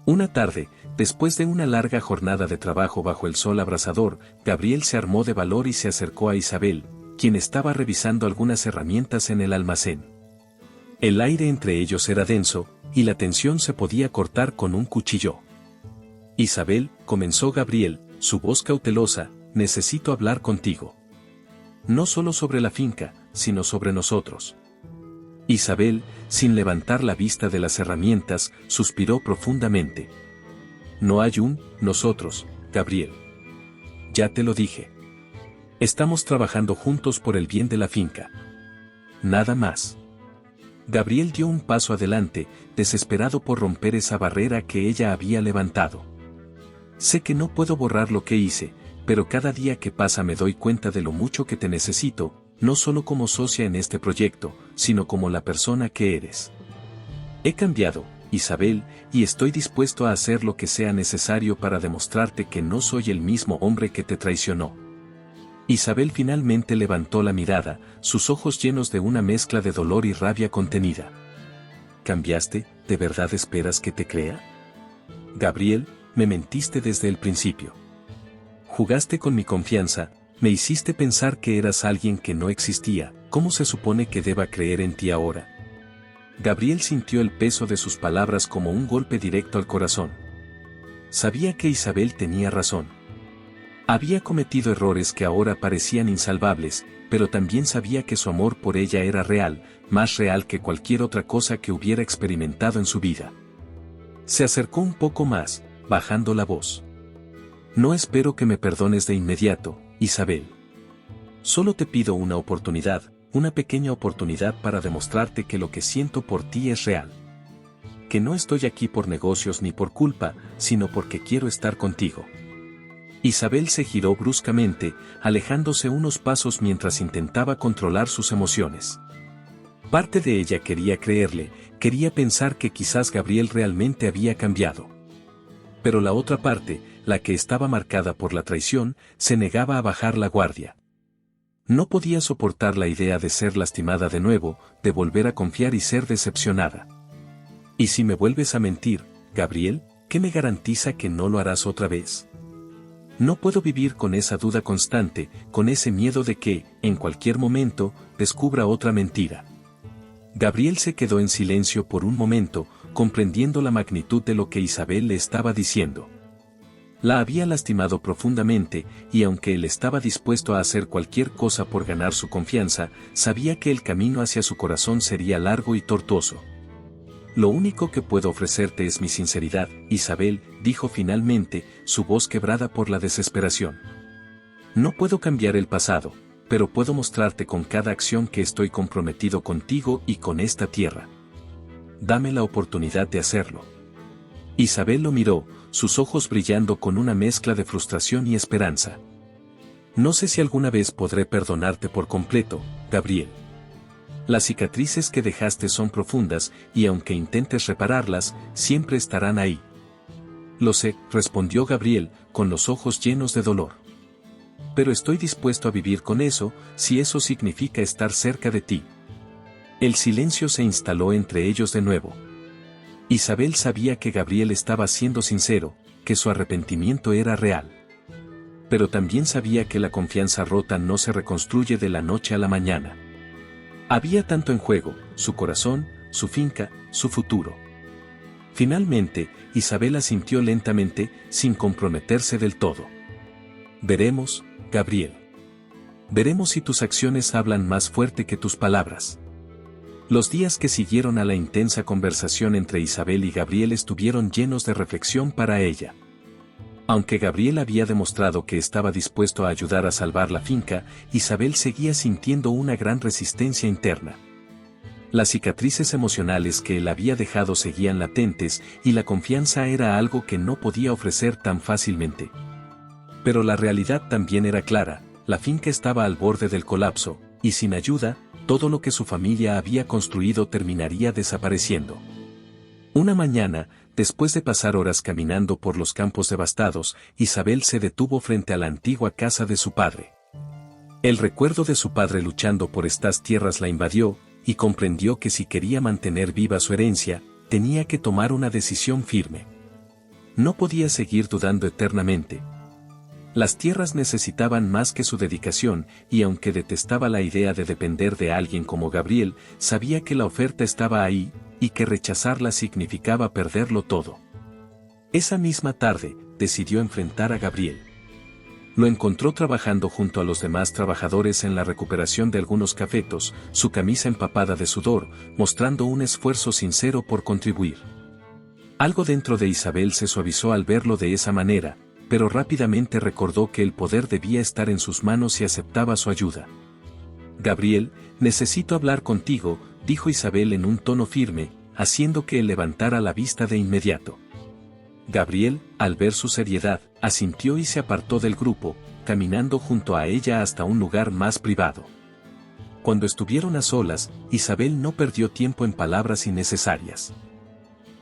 Speaker 1: Una tarde, después de una larga jornada de trabajo bajo el sol abrasador, Gabriel se armó de valor y se acercó a Isabel, quien estaba revisando algunas herramientas en el almacén. El aire entre ellos era denso, y la tensión se podía cortar con un cuchillo. Isabel, comenzó Gabriel, su voz cautelosa, necesito hablar contigo. No solo sobre la finca, sino sobre nosotros. Isabel, sin levantar la vista de las herramientas, suspiró profundamente. No hay un nosotros, Gabriel. Ya te lo dije. Estamos trabajando juntos por el bien de la finca. Nada más. Gabriel dio un paso adelante, desesperado por romper esa barrera que ella había levantado. Sé que no puedo borrar lo que hice, pero cada día que pasa me doy cuenta de lo mucho que te necesito, no solo como socia en este proyecto, sino como la persona que eres. He cambiado, Isabel, y estoy dispuesto a hacer lo que sea necesario para demostrarte que no soy el mismo hombre que te traicionó. Isabel finalmente levantó la mirada, sus ojos llenos de una mezcla de dolor y rabia contenida. ¿Cambiaste? ¿De verdad esperas que te crea? Gabriel, me mentiste desde el principio. Jugaste con mi confianza, me hiciste pensar que eras alguien que no existía. ¿Cómo se supone que deba creer en ti ahora? Gabriel sintió el peso de sus palabras como un golpe directo al corazón. Sabía que Isabel tenía razón. Había cometido errores que ahora parecían insalvables, pero también sabía que su amor por ella era real, más real que cualquier otra cosa que hubiera experimentado en su vida. Se acercó un poco más, bajando la voz. No espero que me perdones de inmediato, Isabel. Solo te pido una oportunidad, una pequeña oportunidad para demostrarte que lo que siento por ti es real. Que no estoy aquí por negocios ni por culpa, sino porque quiero estar contigo. Isabel se giró bruscamente, alejándose unos pasos mientras intentaba controlar sus emociones. Parte de ella quería creerle, quería pensar que quizás Gabriel realmente había cambiado. Pero la otra parte, la que estaba marcada por la traición, se negaba a bajar la guardia. No podía soportar la idea de ser lastimada de nuevo, de volver a confiar y ser decepcionada. ¿Y si me vuelves a mentir, Gabriel, qué me garantiza que no lo harás otra vez? No puedo vivir con esa duda constante, con ese miedo de que, en cualquier momento, descubra otra mentira. Gabriel se quedó en silencio por un momento, comprendiendo la magnitud de lo que Isabel le estaba diciendo. La había lastimado profundamente, y aunque él estaba dispuesto a hacer cualquier cosa por ganar su confianza, sabía que el camino hacia su corazón sería largo y tortuoso. Lo único que puedo ofrecerte es mi sinceridad, Isabel, dijo finalmente, su voz quebrada por la desesperación. No puedo cambiar el pasado, pero puedo mostrarte con cada acción que estoy comprometido contigo y con esta tierra. Dame la oportunidad de hacerlo. Isabel lo miró, sus ojos brillando con una mezcla de frustración y esperanza. No sé si alguna vez podré perdonarte por completo, Gabriel. Las cicatrices que dejaste son profundas, y aunque intentes repararlas, siempre estarán ahí. Lo sé, respondió Gabriel, con los ojos llenos de dolor. Pero estoy dispuesto a vivir con eso, si eso significa estar cerca de ti. El silencio se instaló entre ellos de nuevo. Isabel sabía que Gabriel estaba siendo sincero, que su arrepentimiento era real. Pero también sabía que la confianza rota no se reconstruye de la noche a la mañana. Había tanto en juego, su corazón, su finca, su futuro. Finalmente, Isabel asintió lentamente, sin comprometerse del todo. Veremos, Gabriel. Veremos si tus acciones hablan más fuerte que tus palabras. Los días que siguieron a la intensa conversación entre Isabel y Gabriel estuvieron llenos de reflexión para ella. Aunque Gabriel había demostrado que estaba dispuesto a ayudar a salvar la finca, Isabel seguía sintiendo una gran resistencia interna. Las cicatrices emocionales que él había dejado seguían latentes y la confianza era algo que no podía ofrecer tan fácilmente. Pero la realidad también era clara, la finca estaba al borde del colapso, y sin ayuda, todo lo que su familia había construido terminaría desapareciendo. Una mañana, después de pasar horas caminando por los campos devastados, Isabel se detuvo frente a la antigua casa de su padre. El recuerdo de su padre luchando por estas tierras la invadió, y comprendió que si quería mantener viva su herencia, tenía que tomar una decisión firme. No podía seguir dudando eternamente. Las tierras necesitaban más que su dedicación, y aunque detestaba la idea de depender de alguien como Gabriel, sabía que la oferta estaba ahí, y que rechazarla significaba perderlo todo. Esa misma tarde, decidió enfrentar a Gabriel. Lo encontró trabajando junto a los demás trabajadores en la recuperación de algunos cafetos, su camisa empapada de sudor, mostrando un esfuerzo sincero por contribuir. Algo dentro de Isabel se suavizó al verlo de esa manera, pero rápidamente recordó que el poder debía estar en sus manos y aceptaba su ayuda. Gabriel, necesito hablar contigo, dijo Isabel en un tono firme, haciendo que él levantara la vista de inmediato. Gabriel, al ver su seriedad, asintió y se apartó del grupo, caminando junto a ella hasta un lugar más privado. Cuando estuvieron a solas, Isabel no perdió tiempo en palabras innecesarias.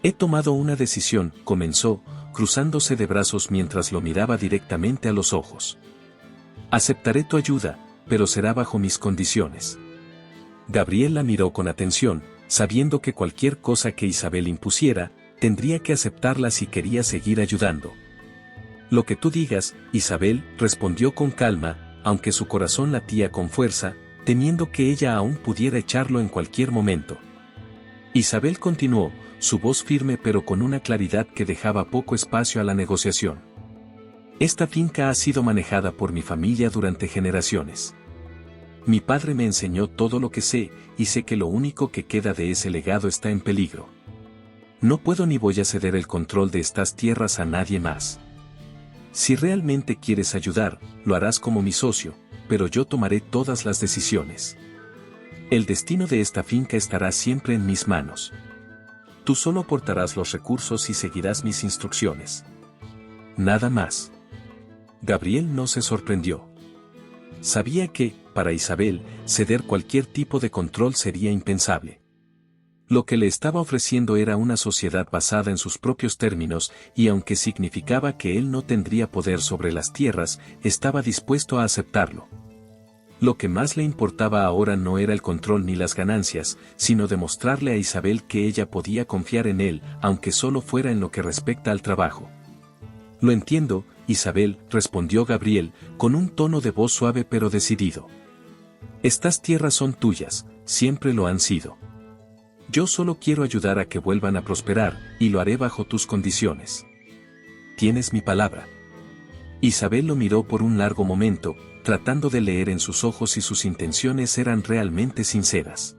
Speaker 1: He tomado una decisión, comenzó, cruzándose de brazos mientras lo miraba directamente a los ojos. Aceptaré tu ayuda, pero será bajo mis condiciones. Gabriel la miró con atención, sabiendo que cualquier cosa que Isabel impusiera, tendría que aceptarla si quería seguir ayudando. Lo que tú digas, Isabel, respondió con calma, aunque su corazón latía con fuerza, temiendo que ella aún pudiera echarlo en cualquier momento. Isabel continuó, su voz firme pero con una claridad que dejaba poco espacio a la negociación. Esta finca ha sido manejada por mi familia durante generaciones. Mi padre me enseñó todo lo que sé, y sé que lo único que queda de ese legado está en peligro. No puedo ni voy a ceder el control de estas tierras a nadie más. Si realmente quieres ayudar, lo harás como mi socio, pero yo tomaré todas las decisiones. El destino de esta finca estará siempre en mis manos. Tú solo aportarás los recursos y seguirás mis instrucciones. Nada más. Gabriel no se sorprendió. Sabía que, para Isabel, ceder cualquier tipo de control sería impensable. Lo que le estaba ofreciendo era una sociedad basada en sus propios términos, y aunque significaba que él no tendría poder sobre las tierras, estaba dispuesto a aceptarlo. Lo que más le importaba ahora no era el control ni las ganancias, sino demostrarle a Isabel que ella podía confiar en él, aunque solo fuera en lo que respecta al trabajo. Lo entiendo, Isabel, respondió Gabriel, con un tono de voz suave pero decidido. Estas tierras son tuyas, siempre lo han sido. Yo solo quiero ayudar a que vuelvan a prosperar, y lo haré bajo tus condiciones. Tienes mi palabra. Isabel lo miró por un largo momento, tratando de leer en sus ojos si sus intenciones eran realmente sinceras.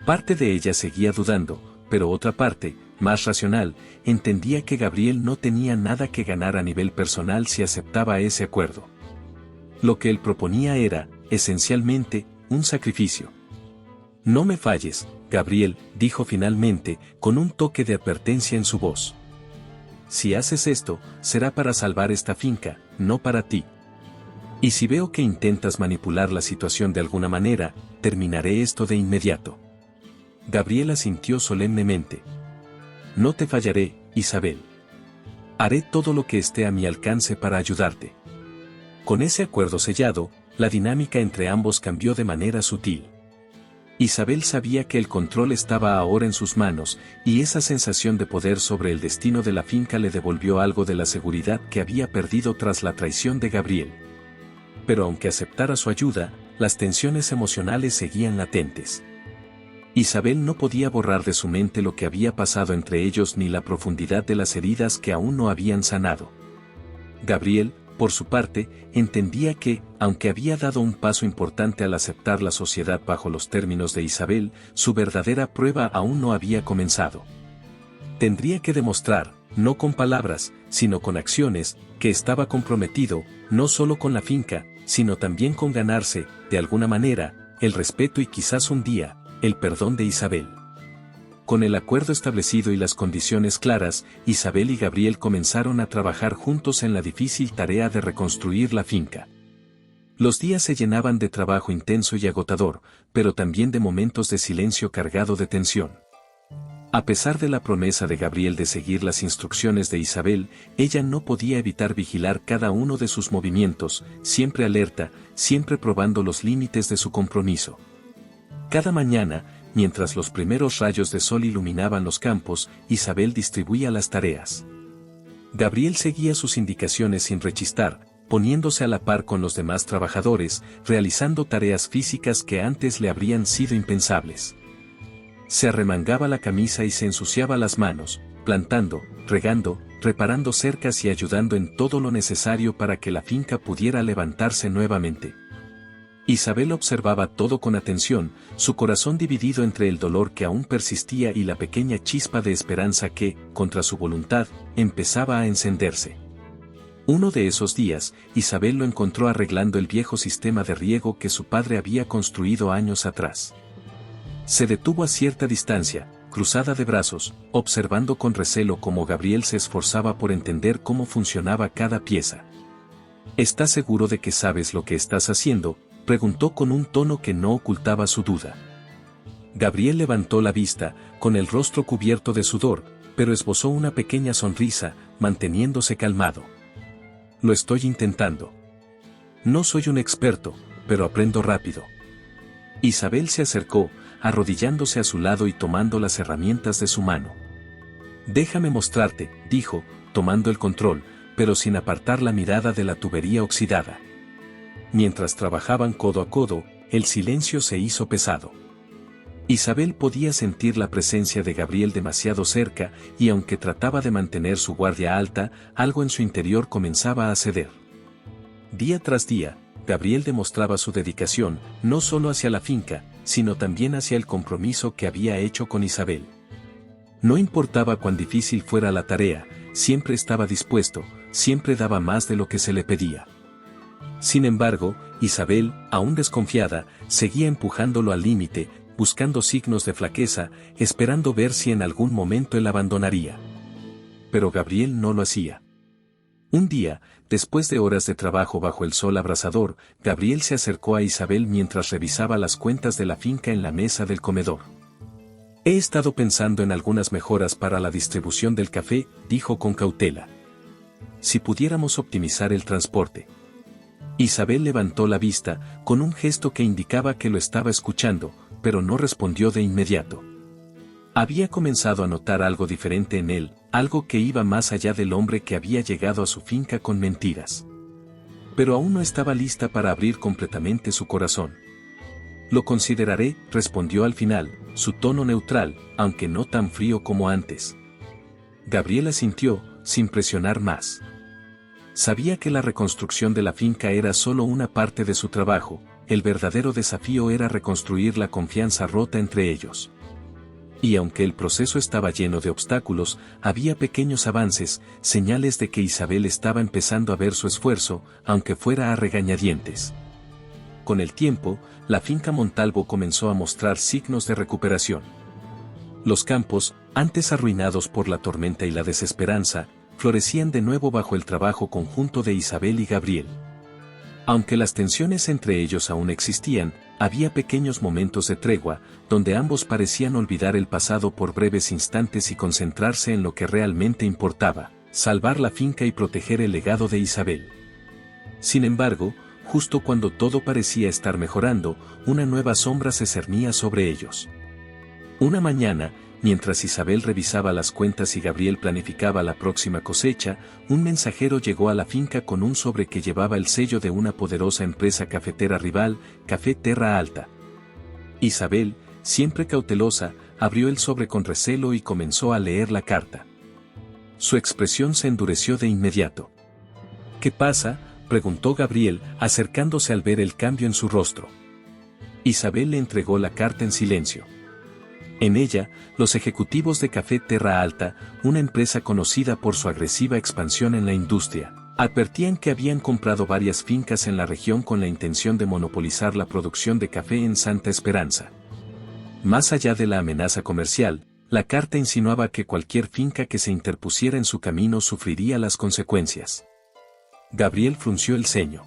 Speaker 1: Parte de ella seguía dudando, pero otra parte, más racional, entendía que Gabriel no tenía nada que ganar a nivel personal si aceptaba ese acuerdo. Lo que él proponía era, esencialmente, un sacrificio. No me falles, Gabriel, dijo finalmente, con un toque de advertencia en su voz. si haces esto, será para salvar esta finca, no para ti. Y si veo que intentas manipular la situación de alguna manera, terminaré esto de inmediato. Gabriel asintió solemnemente. No te fallaré, Isabel. Haré todo lo que esté a mi alcance para ayudarte. Con ese acuerdo sellado, la dinámica entre ambos cambió de manera sutil. Isabel sabía que el control estaba ahora en sus manos, y esa sensación de poder sobre el destino de la finca le devolvió algo de la seguridad que había perdido tras la traición de Gabriel. Pero aunque aceptara su ayuda, las tensiones emocionales seguían latentes. Isabel no podía borrar de su mente lo que había pasado entre ellos ni la profundidad de las heridas que aún no habían sanado. Gabriel, por su parte, entendía que, aunque había dado un paso importante al aceptar la sociedad bajo los términos de Isabel, su verdadera prueba aún no había comenzado. Tendría que demostrar, no con palabras, sino con acciones, que estaba comprometido, no solo con la finca, sino también con ganarse, de alguna manera, el respeto y quizás un día, el perdón de Isabel. Con el acuerdo establecido y las condiciones claras, Isabel y Gabriel comenzaron a trabajar juntos en la difícil tarea de reconstruir la finca. Los días se llenaban de trabajo intenso y agotador, pero también de momentos de silencio cargado de tensión. A pesar de la promesa de Gabriel de seguir las instrucciones de Isabel, ella no podía evitar vigilar cada uno de sus movimientos, siempre alerta, siempre probando los límites de su compromiso. Cada mañana, mientras los primeros rayos de sol iluminaban los campos, Isabel distribuía las tareas. Gabriel seguía sus indicaciones sin rechistar, poniéndose a la par con los demás trabajadores, realizando tareas físicas que antes le habrían sido impensables. Se arremangaba la camisa y se ensuciaba las manos, plantando, regando, reparando cercas y ayudando en todo lo necesario para que la finca pudiera levantarse nuevamente. Isabel observaba todo con atención, su corazón dividido entre el dolor que aún persistía y la pequeña chispa de esperanza que, contra su voluntad, empezaba a encenderse. Uno de esos días, Isabel lo encontró arreglando el viejo sistema de riego que su padre había construido años atrás. Se detuvo a cierta distancia, cruzada de brazos, observando con recelo cómo Gabriel se esforzaba por entender cómo funcionaba cada pieza. ¿Estás seguro de que sabes lo que estás haciendo?, preguntó con un tono que no ocultaba su duda. Gabriel levantó la vista, con el rostro cubierto de sudor, pero esbozó una pequeña sonrisa, manteniéndose calmado. Lo estoy intentando. No soy un experto, pero aprendo rápido. Isabel se acercó, arrodillándose a su lado y tomando las herramientas de su mano. Déjame mostrarte, dijo, tomando el control, pero sin apartar la mirada de la tubería oxidada. Mientras trabajaban codo a codo, el silencio se hizo pesado. Isabel podía sentir la presencia de Gabriel demasiado cerca, y aunque trataba de mantener su guardia alta, algo en su interior comenzaba a ceder. Día tras día, Gabriel demostraba su dedicación, no solo hacia la finca, sino también hacia el compromiso que había hecho con Isabel. No importaba cuán difícil fuera la tarea, siempre estaba dispuesto, siempre daba más de lo que se le pedía. Sin embargo, Isabel, aún desconfiada, seguía empujándolo al límite, buscando signos de flaqueza, esperando ver si en algún momento él abandonaría. Pero Gabriel no lo hacía. Un día, después de horas de trabajo bajo el sol abrasador, Gabriel se acercó a Isabel mientras revisaba las cuentas de la finca en la mesa del comedor. He estado pensando en algunas mejoras para la distribución del café, dijo con cautela. Si pudiéramos optimizar el transporte. Isabel levantó la vista, con un gesto que indicaba que lo estaba escuchando, pero no respondió de inmediato. Había comenzado a notar algo diferente en él, algo que iba más allá del hombre que había llegado a su finca con mentiras. Pero aún no estaba lista para abrir completamente su corazón. Lo consideraré, respondió al final, su tono neutral, aunque no tan frío como antes. Gabriel asintió, sin presionar más. Sabía que la reconstrucción de la finca era solo una parte de su trabajo, el verdadero desafío era reconstruir la confianza rota entre ellos. Y aunque el proceso estaba lleno de obstáculos, había pequeños avances, señales de que Isabel estaba empezando a ver su esfuerzo, aunque fuera a regañadientes. Con el tiempo, la finca Montalvo comenzó a mostrar signos de recuperación. Los campos, antes arruinados por la tormenta y la desesperanza, florecían de nuevo bajo el trabajo conjunto de Isabel y Gabriel. Aunque las tensiones entre ellos aún existían, había pequeños momentos de tregua, donde ambos parecían olvidar el pasado por breves instantes y concentrarse en lo que realmente importaba: salvar la finca y proteger el legado de Isabel. Sin embargo, justo cuando todo parecía estar mejorando, una nueva sombra se cernía sobre ellos. Una mañana, mientras Isabel revisaba las cuentas y Gabriel planificaba la próxima cosecha, un mensajero llegó a la finca con un sobre que llevaba el sello de una poderosa empresa cafetera rival, Café Terra Alta. Isabel, siempre cautelosa, abrió el sobre con recelo y comenzó a leer la carta. Su expresión se endureció de inmediato. ¿Qué pasa?, preguntó Gabriel, acercándose al ver el cambio en su rostro. Isabel le entregó la carta en silencio. En ella, los ejecutivos de Café Terra Alta, una empresa conocida por su agresiva expansión en la industria, advertían que habían comprado varias fincas en la región con la intención de monopolizar la producción de café en Santa Esperanza. Más allá de la amenaza comercial, la carta insinuaba que cualquier finca que se interpusiera en su camino sufriría las consecuencias. Gabriel frunció el ceño.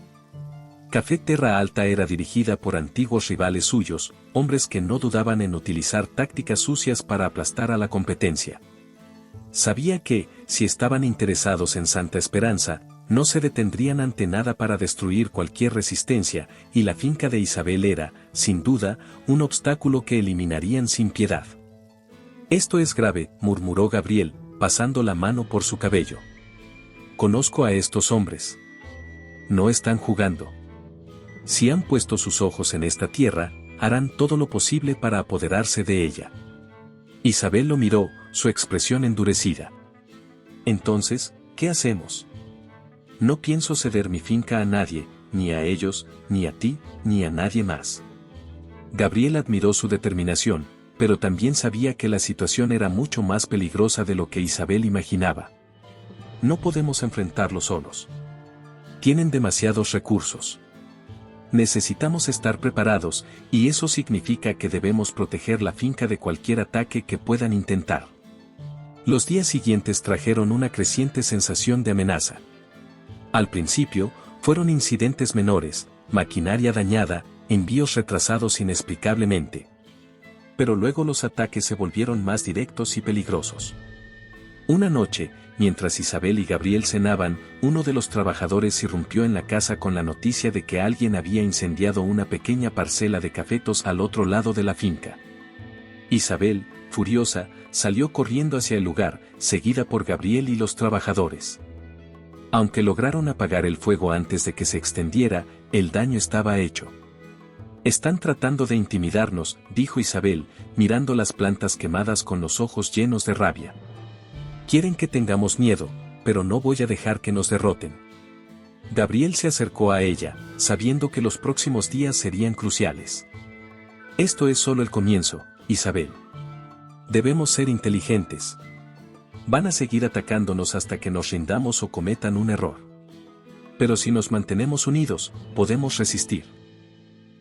Speaker 1: Café Terra Alta era dirigida por antiguos rivales suyos, hombres que no dudaban en utilizar tácticas sucias para aplastar a la competencia. Sabía que, si estaban interesados en Santa Esperanza, no se detendrían ante nada para destruir cualquier resistencia, y la finca de Isabel era, sin duda, un obstáculo que eliminarían sin piedad. «Esto es grave», murmuró Gabriel, pasando la mano por su cabello. «Conozco a estos hombres. No están jugando. Si han puesto sus ojos en esta tierra, harán todo lo posible para apoderarse de ella». Isabel lo miró, su expresión endurecida. «Entonces, ¿qué hacemos? No pienso ceder mi finca a nadie, ni a ellos, ni a ti, ni a nadie más». Gabriel admiró su determinación, pero también sabía que la situación era mucho más peligrosa de lo que Isabel imaginaba. «No podemos enfrentarlos solos. Tienen demasiados recursos. Necesitamos estar preparados, y eso significa que debemos proteger la finca de cualquier ataque que puedan intentar». Los días siguientes trajeron una creciente sensación de amenaza. Al principio, fueron incidentes menores, maquinaria dañada, envíos retrasados inexplicablemente. Pero luego los ataques se volvieron más directos y peligrosos. Una noche, mientras Isabel y Gabriel cenaban, uno de los trabajadores irrumpió en la casa con la noticia de que alguien había incendiado una pequeña parcela de cafetos al otro lado de la finca. Isabel, furiosa, salió corriendo hacia el lugar, seguida por Gabriel y los trabajadores. Aunque lograron apagar el fuego antes de que se extendiera, el daño estaba hecho. «Están tratando de intimidarnos», dijo Isabel, mirando las plantas quemadas con los ojos llenos de rabia. «Quieren que tengamos miedo, pero no voy a dejar que nos derroten». Gabriel se acercó a ella, sabiendo que los próximos días serían cruciales. «Esto es solo el comienzo, Isabel. Debemos ser inteligentes. Van a seguir atacándonos hasta que nos rindamos o cometan un error. Pero si nos mantenemos unidos, podemos resistir».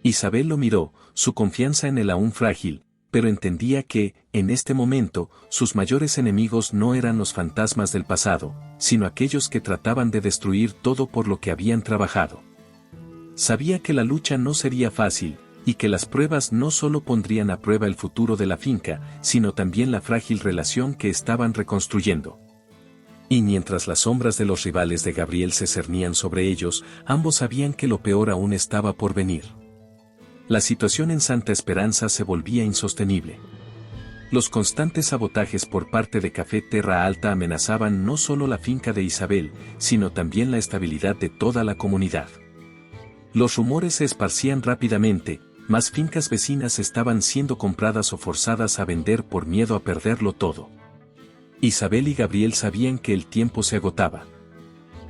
Speaker 1: Isabel lo miró, su confianza en él aún frágil, pero entendía que, en este momento, sus mayores enemigos no eran los fantasmas del pasado, sino aquellos que trataban de destruir todo por lo que habían trabajado. Sabía que la lucha no sería fácil, y que las pruebas no solo pondrían a prueba el futuro de la finca, sino también la frágil relación que estaban reconstruyendo. Y mientras las sombras de los rivales de Gabriel se cernían sobre ellos, ambos sabían que lo peor aún estaba por venir. La situación en Santa Esperanza se volvía insostenible. Los constantes sabotajes por parte de Café Terra Alta amenazaban no solo la finca de Isabel, sino también la estabilidad de toda la comunidad. Los rumores se esparcían rápidamente, más fincas vecinas estaban siendo compradas o forzadas a vender por miedo a perderlo todo. Isabel y Gabriel sabían que el tiempo se agotaba.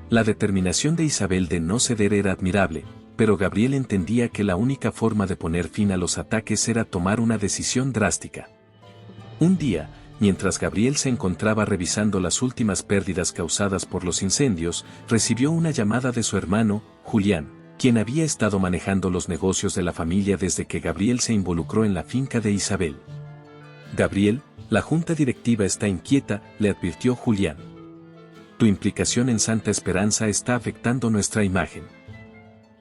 Speaker 1: La determinación de Isabel de no ceder era admirable, pero Gabriel entendía que la única forma de poner fin a los ataques era tomar una decisión drástica. Un día, mientras Gabriel se encontraba revisando las últimas pérdidas causadas por los incendios, recibió una llamada de su hermano, Julián, quien había estado manejando los negocios de la familia desde que Gabriel se involucró en la finca de Isabel. «Gabriel, la junta directiva está inquieta», le advirtió Julián. tu implicación en Santa Esperanza está afectando nuestra imagen.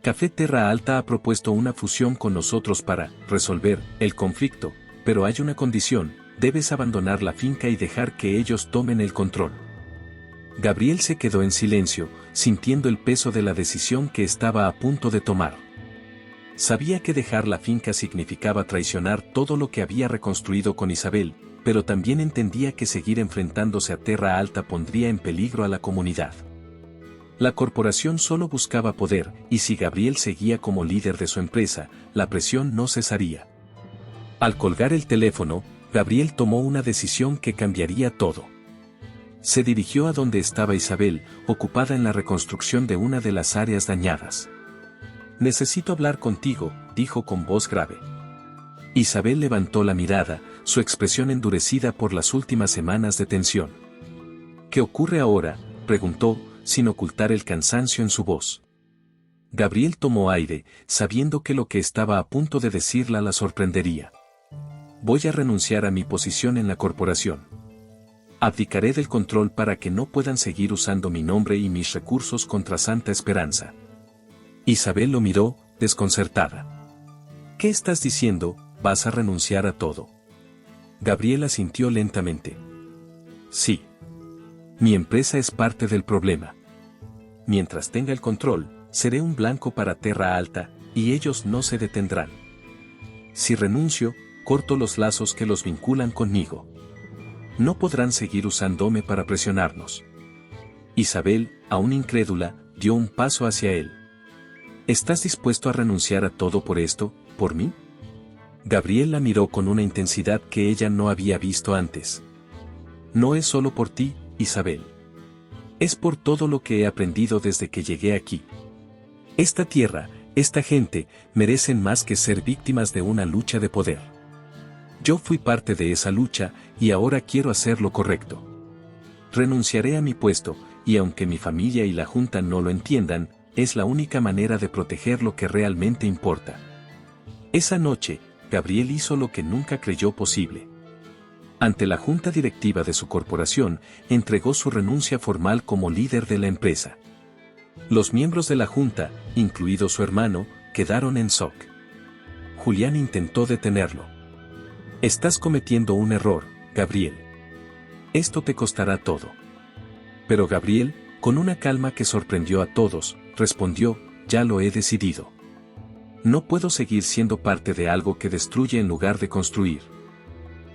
Speaker 1: Café Terra Alta ha propuesto una fusión con nosotros para resolver el conflicto, pero hay una condición: debes abandonar la finca y dejar que ellos tomen el control. Gabriel se quedó en silencio, sintiendo el peso de la decisión que estaba a punto de tomar. Sabía que dejar la finca significaba traicionar todo lo que había reconstruido con Isabel, pero también entendía que seguir enfrentándose a Terra Alta pondría en peligro a la comunidad. La corporación solo buscaba poder, y si Gabriel seguía como líder de su empresa, la presión no cesaría. Al colgar el teléfono, Gabriel tomó una decisión que cambiaría todo. Se dirigió a donde estaba Isabel, ocupada en la reconstrucción de una de las áreas dañadas. «Necesito hablar contigo», dijo con voz grave. Isabel levantó la mirada, su expresión endurecida por las últimas semanas de tensión. «¿Qué ocurre ahora?», preguntó, sin ocultar el cansancio en su voz. Gabriel tomó aire, sabiendo que lo que estaba a punto de decirla la sorprendería. «Voy a renunciar a mi posición en la corporación. Abdicaré del control para que no puedan seguir usando mi nombre y mis recursos contra Santa Esperanza». Isabel lo miró, desconcertada. «¿Qué estás diciendo? ¿Vas a renunciar a todo?». Gabriel asintió lentamente. «Sí. Mi empresa es parte del problema. Mientras tenga el control, seré un blanco para Terra Alta, y ellos no se detendrán. Si renuncio, corto los lazos que los vinculan conmigo. No podrán seguir usándome para presionarnos». Isabel, aún incrédula, dio un paso hacia él. «¿Estás dispuesto a renunciar a todo por esto, por mí?». Gabriel la miró con una intensidad que ella no había visto antes. «No es solo por ti, Isabel. Es por todo lo que he aprendido desde que llegué aquí. Esta tierra, esta gente, merecen más que ser víctimas de una lucha de poder. Yo fui parte de esa lucha, y ahora quiero hacer lo correcto. Renunciaré a mi puesto, y aunque mi familia y la Junta no lo entiendan, es la única manera de proteger lo que realmente importa». Esa noche, Gabriel hizo lo que nunca creyó posible. Ante la junta directiva de su corporación, entregó su renuncia formal como líder de la empresa. Los miembros de la junta, incluido su hermano, quedaron en shock. Julián intentó detenerlo. «Estás cometiendo un error, Gabriel. Esto te costará todo». Pero Gabriel, con una calma que sorprendió a todos, respondió: «Ya lo he decidido. No puedo seguir siendo parte de algo que destruye en lugar de construir.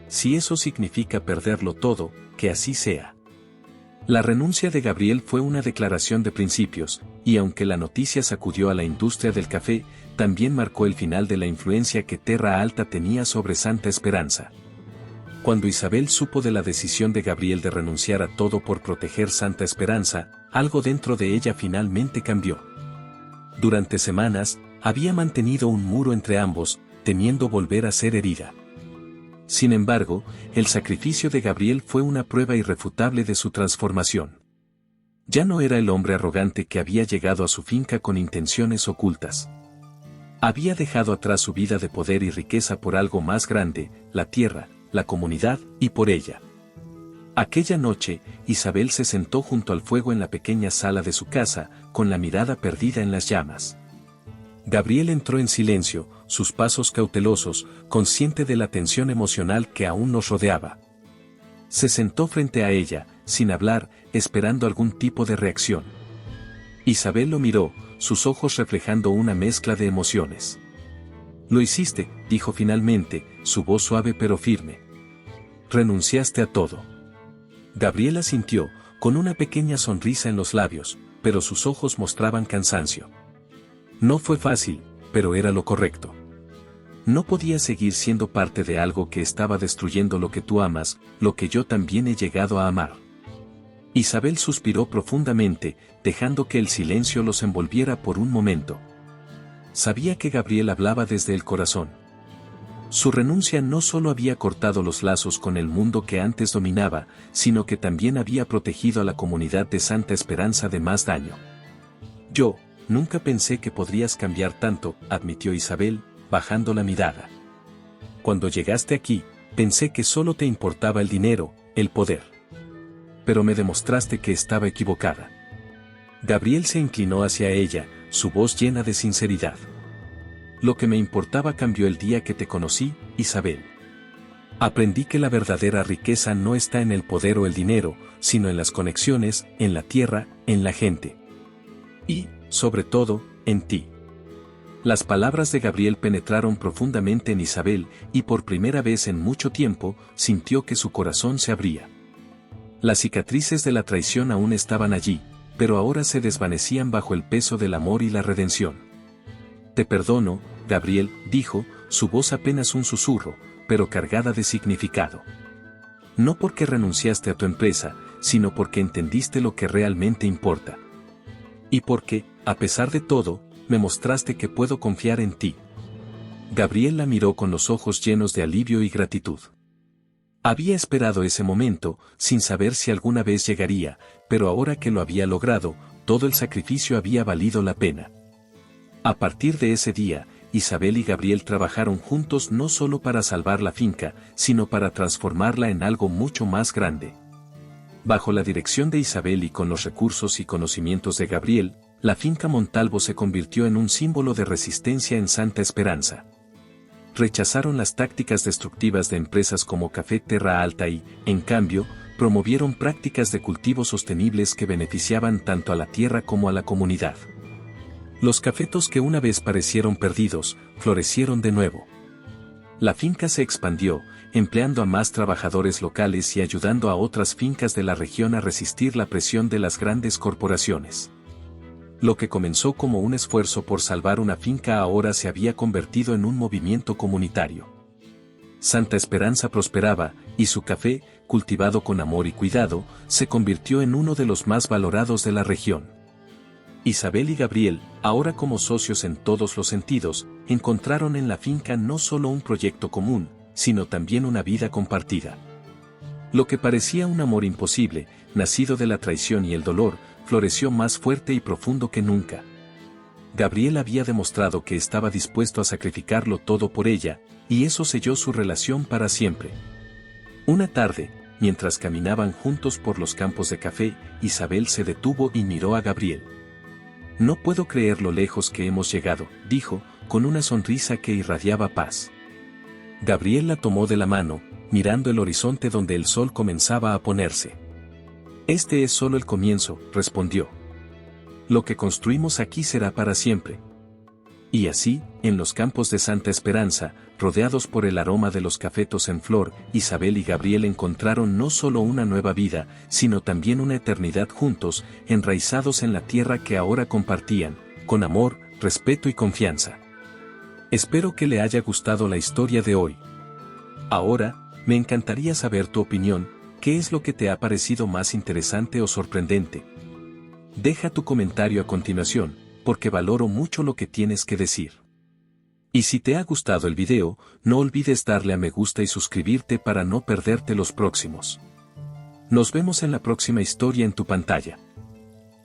Speaker 1: Si eso significa perderlo todo, que así sea». La renuncia de Gabriel fue una declaración de principios, y aunque la noticia sacudió a la industria del café, también marcó el final de la influencia que Terra Alta tenía sobre Santa Esperanza. Cuando Isabel supo de la decisión de Gabriel de renunciar a todo por proteger Santa Esperanza, algo dentro de ella finalmente cambió. Durante semanas, había mantenido un muro entre ambos, temiendo volver a ser herida. Sin embargo, el sacrificio de Gabriel fue una prueba irrefutable de su transformación. Ya no era el hombre arrogante que había llegado a su finca con intenciones ocultas. Había dejado atrás su vida de poder y riqueza por algo más grande: la tierra, la comunidad, y por ella. Aquella noche, Isabel se sentó junto al fuego en la pequeña sala de su casa, con la mirada perdida en las llamas. Gabriel entró en silencio, sus pasos cautelosos, consciente de la tensión emocional que aún nos rodeaba. Se sentó frente a ella, sin hablar, esperando algún tipo de reacción. Isabel lo miró, sus ojos reflejando una mezcla de emociones. «Lo hiciste», dijo finalmente, su voz suave pero firme. «Renunciaste a todo». Gabriel asintió, con una pequeña sonrisa en los labios, pero sus ojos mostraban cansancio. «No fue fácil, pero era lo correcto. No podía seguir siendo parte de algo que estaba destruyendo lo que tú amas, lo que yo también he llegado a amar». Isabel suspiró profundamente, dejando que el silencio los envolviera por un momento. Sabía que Gabriel hablaba desde el corazón. Su renuncia no solo había cortado los lazos con el mundo que antes dominaba, sino que también había protegido a la comunidad de Santa Esperanza de más daño. «Yo nunca pensé que podrías cambiar tanto», admitió Isabel, bajando la mirada. «Cuando llegaste aquí, pensé que solo te importaba el dinero, el poder. pero me demostraste que estaba equivocada. Gabriel se inclinó hacia ella, su voz llena de sinceridad. Lo que me importaba cambió el día que te conocí, Isabel. Aprendí que la verdadera riqueza no está en el poder o el dinero, sino en las conexiones, en la tierra, en la gente. Y, sobre todo, en ti. Las palabras de Gabriel penetraron profundamente en Isabel, y por primera vez en mucho tiempo, sintió que su corazón se abría. Las cicatrices de la traición aún estaban allí, pero ahora se desvanecían bajo el peso del amor y la redención. Te perdono, Gabriel, dijo, su voz apenas un susurro, pero cargada de significado. No porque renunciaste a tu empresa, sino porque entendiste lo que realmente importa. Y porque, a pesar de todo, me mostraste que puedo confiar en ti. Gabriel la miró con los ojos llenos de alivio y gratitud. Había esperado ese momento, sin saber si alguna vez llegaría, pero ahora que lo había logrado, todo el sacrificio había valido la pena. A partir de ese día, Isabel y Gabriel trabajaron juntos no solo para salvar la finca, sino para transformarla en algo mucho más grande. Bajo la dirección de Isabel y con los recursos y conocimientos de Gabriel, la finca Montalvo se convirtió en un símbolo de resistencia en Santa Esperanza. Rechazaron las tácticas destructivas de empresas como Café Terra Alta y, en cambio, promovieron prácticas de cultivo sostenibles que beneficiaban tanto a la tierra como a la comunidad. Los cafetos que una vez parecieron perdidos, florecieron de nuevo. La finca se expandió, empleando a más trabajadores locales y ayudando a otras fincas de la región a resistir la presión de las grandes corporaciones. Lo que comenzó como un esfuerzo por salvar una finca ahora se había convertido en un movimiento comunitario. Santa Esperanza prosperaba, y su café, cultivado con amor y cuidado, se convirtió en uno de los más valorados de la región. Isabel y Gabriel, ahora como socios en todos los sentidos, encontraron en la finca no solo un proyecto común, sino también una vida compartida. Lo que parecía un amor imposible, nacido de la traición y el dolor, floreció más fuerte y profundo que nunca. Gabriel había demostrado que estaba dispuesto a sacrificarlo todo por ella, y eso selló su relación para siempre. Una tarde, mientras caminaban juntos por los campos de café, Isabel se detuvo y miró a Gabriel. No puedo creer lo lejos que hemos llegado, dijo, con una sonrisa que irradiaba paz. Gabriel la tomó de la mano, mirando el horizonte donde el sol comenzaba a ponerse. Este es solo el comienzo, respondió. Lo que construimos aquí será para siempre. Y así, en los campos de Santa Esperanza, rodeados por el aroma de los cafetos en flor, Isabel y Gabriel encontraron no solo una nueva vida, sino también una eternidad juntos, enraizados en la tierra que ahora compartían, con amor, respeto y confianza. Espero que le haya gustado la historia de hoy. Ahora, me encantaría saber tu opinión, ¿qué es lo que te ha parecido más interesante o sorprendente? Deja tu comentario a continuación, porque valoro mucho lo que tienes que decir. Y si te ha gustado el video, no olvides darle a me gusta y suscribirte para no perderte los próximos. Nos vemos en la próxima historia en tu pantalla.